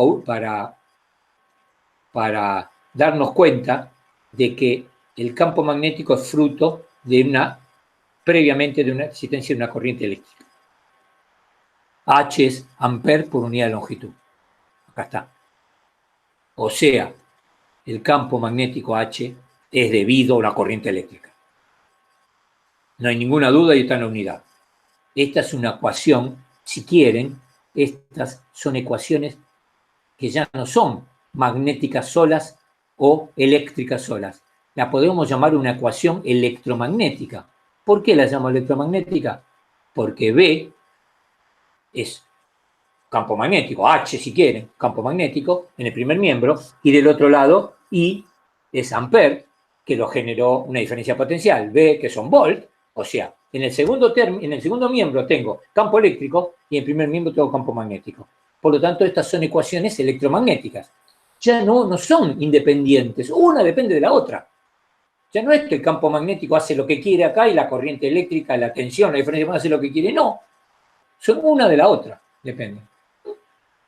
darnos cuenta de que el campo magnético es fruto previamente de una existencia de una corriente eléctrica. H es amper por unidad de longitud. Acá está. O sea, el campo magnético H es debido a una corriente eléctrica. No hay ninguna duda y está en la unidad. Esta es una ecuación, si quieren, estas son ecuaciones que ya no son magnéticas solas o eléctricas solas. La podemos llamar una ecuación electromagnética. ¿Por qué la llamo electromagnética? Porque B es campo magnético, H si quieren, campo magnético en el primer miembro, y del otro lado I es amper, que lo generó una diferencia potencial, B que son volt, o sea, en el segundo miembro tengo campo eléctrico y en el primer miembro tengo campo magnético. Por lo tanto, estas son ecuaciones electromagnéticas. Ya no son independientes, una depende de la otra. Ya no es que el campo magnético hace lo que quiere acá y la corriente eléctrica, la tensión, la diferencia hace lo que quiere, no. Son una de la otra, dependen.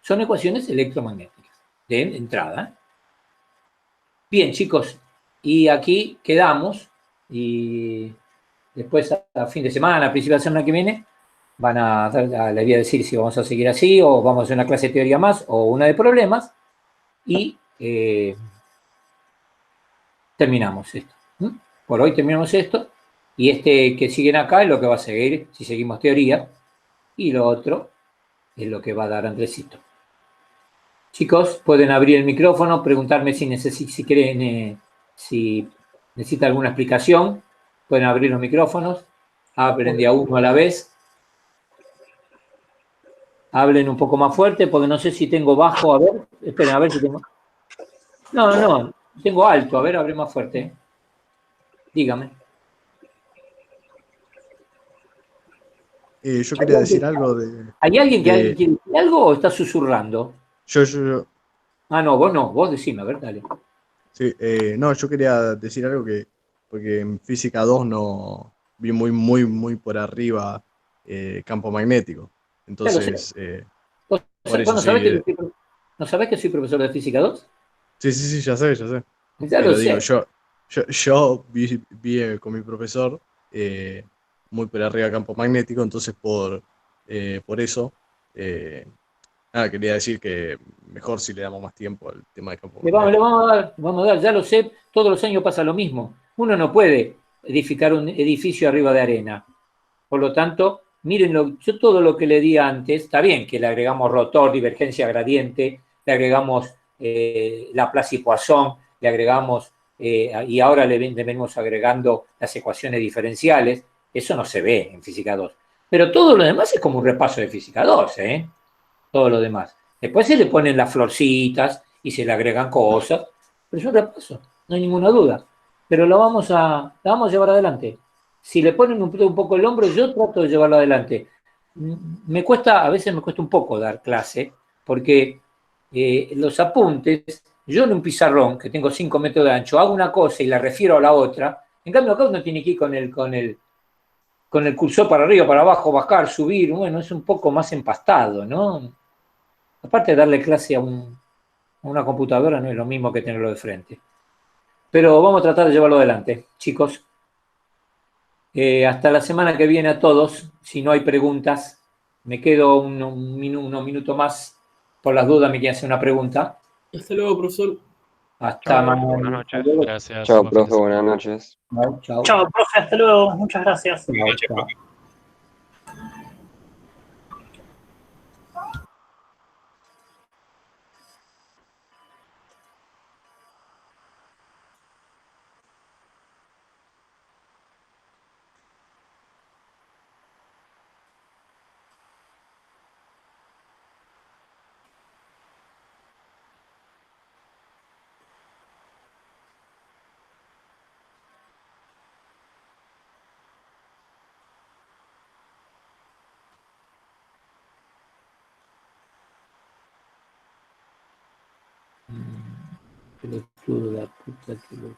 Son ecuaciones electromagnéticas de entrada. Bien, chicos, y aquí quedamos y después a fin de semana, a principio de la semana que viene, les voy a decir si vamos a seguir así o vamos a hacer una clase de teoría más o una de problemas y terminamos esto. Por hoy terminamos esto y este que siguen acá es lo que va a seguir si seguimos teoría y lo otro es lo que va a dar Andresito. Chicos, pueden abrir el micrófono, preguntarme si necesita alguna explicación. Pueden abrir los micrófonos. Hablen de a uno a la vez. Hablen un poco más fuerte, porque no sé si tengo bajo. A ver, esperen, a ver si tengo. No, tengo alto. A ver, abre más fuerte. Dígame. Yo quería decir algo de... ¿Hay alguien que quiere decir algo o está susurrando? Yo. Ah, no, vos decime, a ver, dale. Sí, no, yo quería decir algo porque en física 2 no vi muy por arriba campo magnético. Entonces, por eso ¿No sabés que soy profesor de física 2? Sí, ya sé. Ya Pero lo digo, sé. yo vi con mi profesor muy por arriba campo magnético, entonces por eso quería decir que mejor si le damos más tiempo al tema de campo magnético. Le vamos a dar, ya lo sé, todos los años pasa lo mismo. Uno no puede edificar un edificio arriba de arena. Por lo tanto, miren, yo todo lo que le di antes, está bien que le agregamos rotor, divergencia gradiente, le agregamos Laplace y Poisson, le agregamos, y ahora le venimos agregando las ecuaciones diferenciales. Eso no se ve en física 2. Pero todo lo demás es como un repaso de física 2, ¿eh? Todo lo demás. Después se le ponen las florcitas y se le agregan cosas, pero es un repaso, no hay ninguna duda. Pero la vamos a llevar adelante. Si le ponen un poco el hombro, yo trato de llevarlo adelante. A veces me cuesta un poco dar clase, porque los apuntes, yo en un pizarrón, que tengo 5 metros de ancho, hago una cosa y la refiero a la otra. En cambio, acá uno tiene que ir con el cursor para arriba, para abajo, bajar, subir, bueno, es un poco más empastado, ¿no? Aparte de darle clase a un Una computadora no es lo mismo que tenerlo de frente. Pero vamos a tratar de llevarlo adelante, chicos. Hasta la semana que viene a todos. Si no hay preguntas, me quedo unos minutos más. Por las dudas me quieren hacer una pregunta. Hasta luego, profesor. Hasta Buenas noches. Gracias. Chao, buen fin de profe, buenas noches. Chao. Chao, profe, hasta luego. Muchas gracias. Chao. Pelotudo, la puta que lo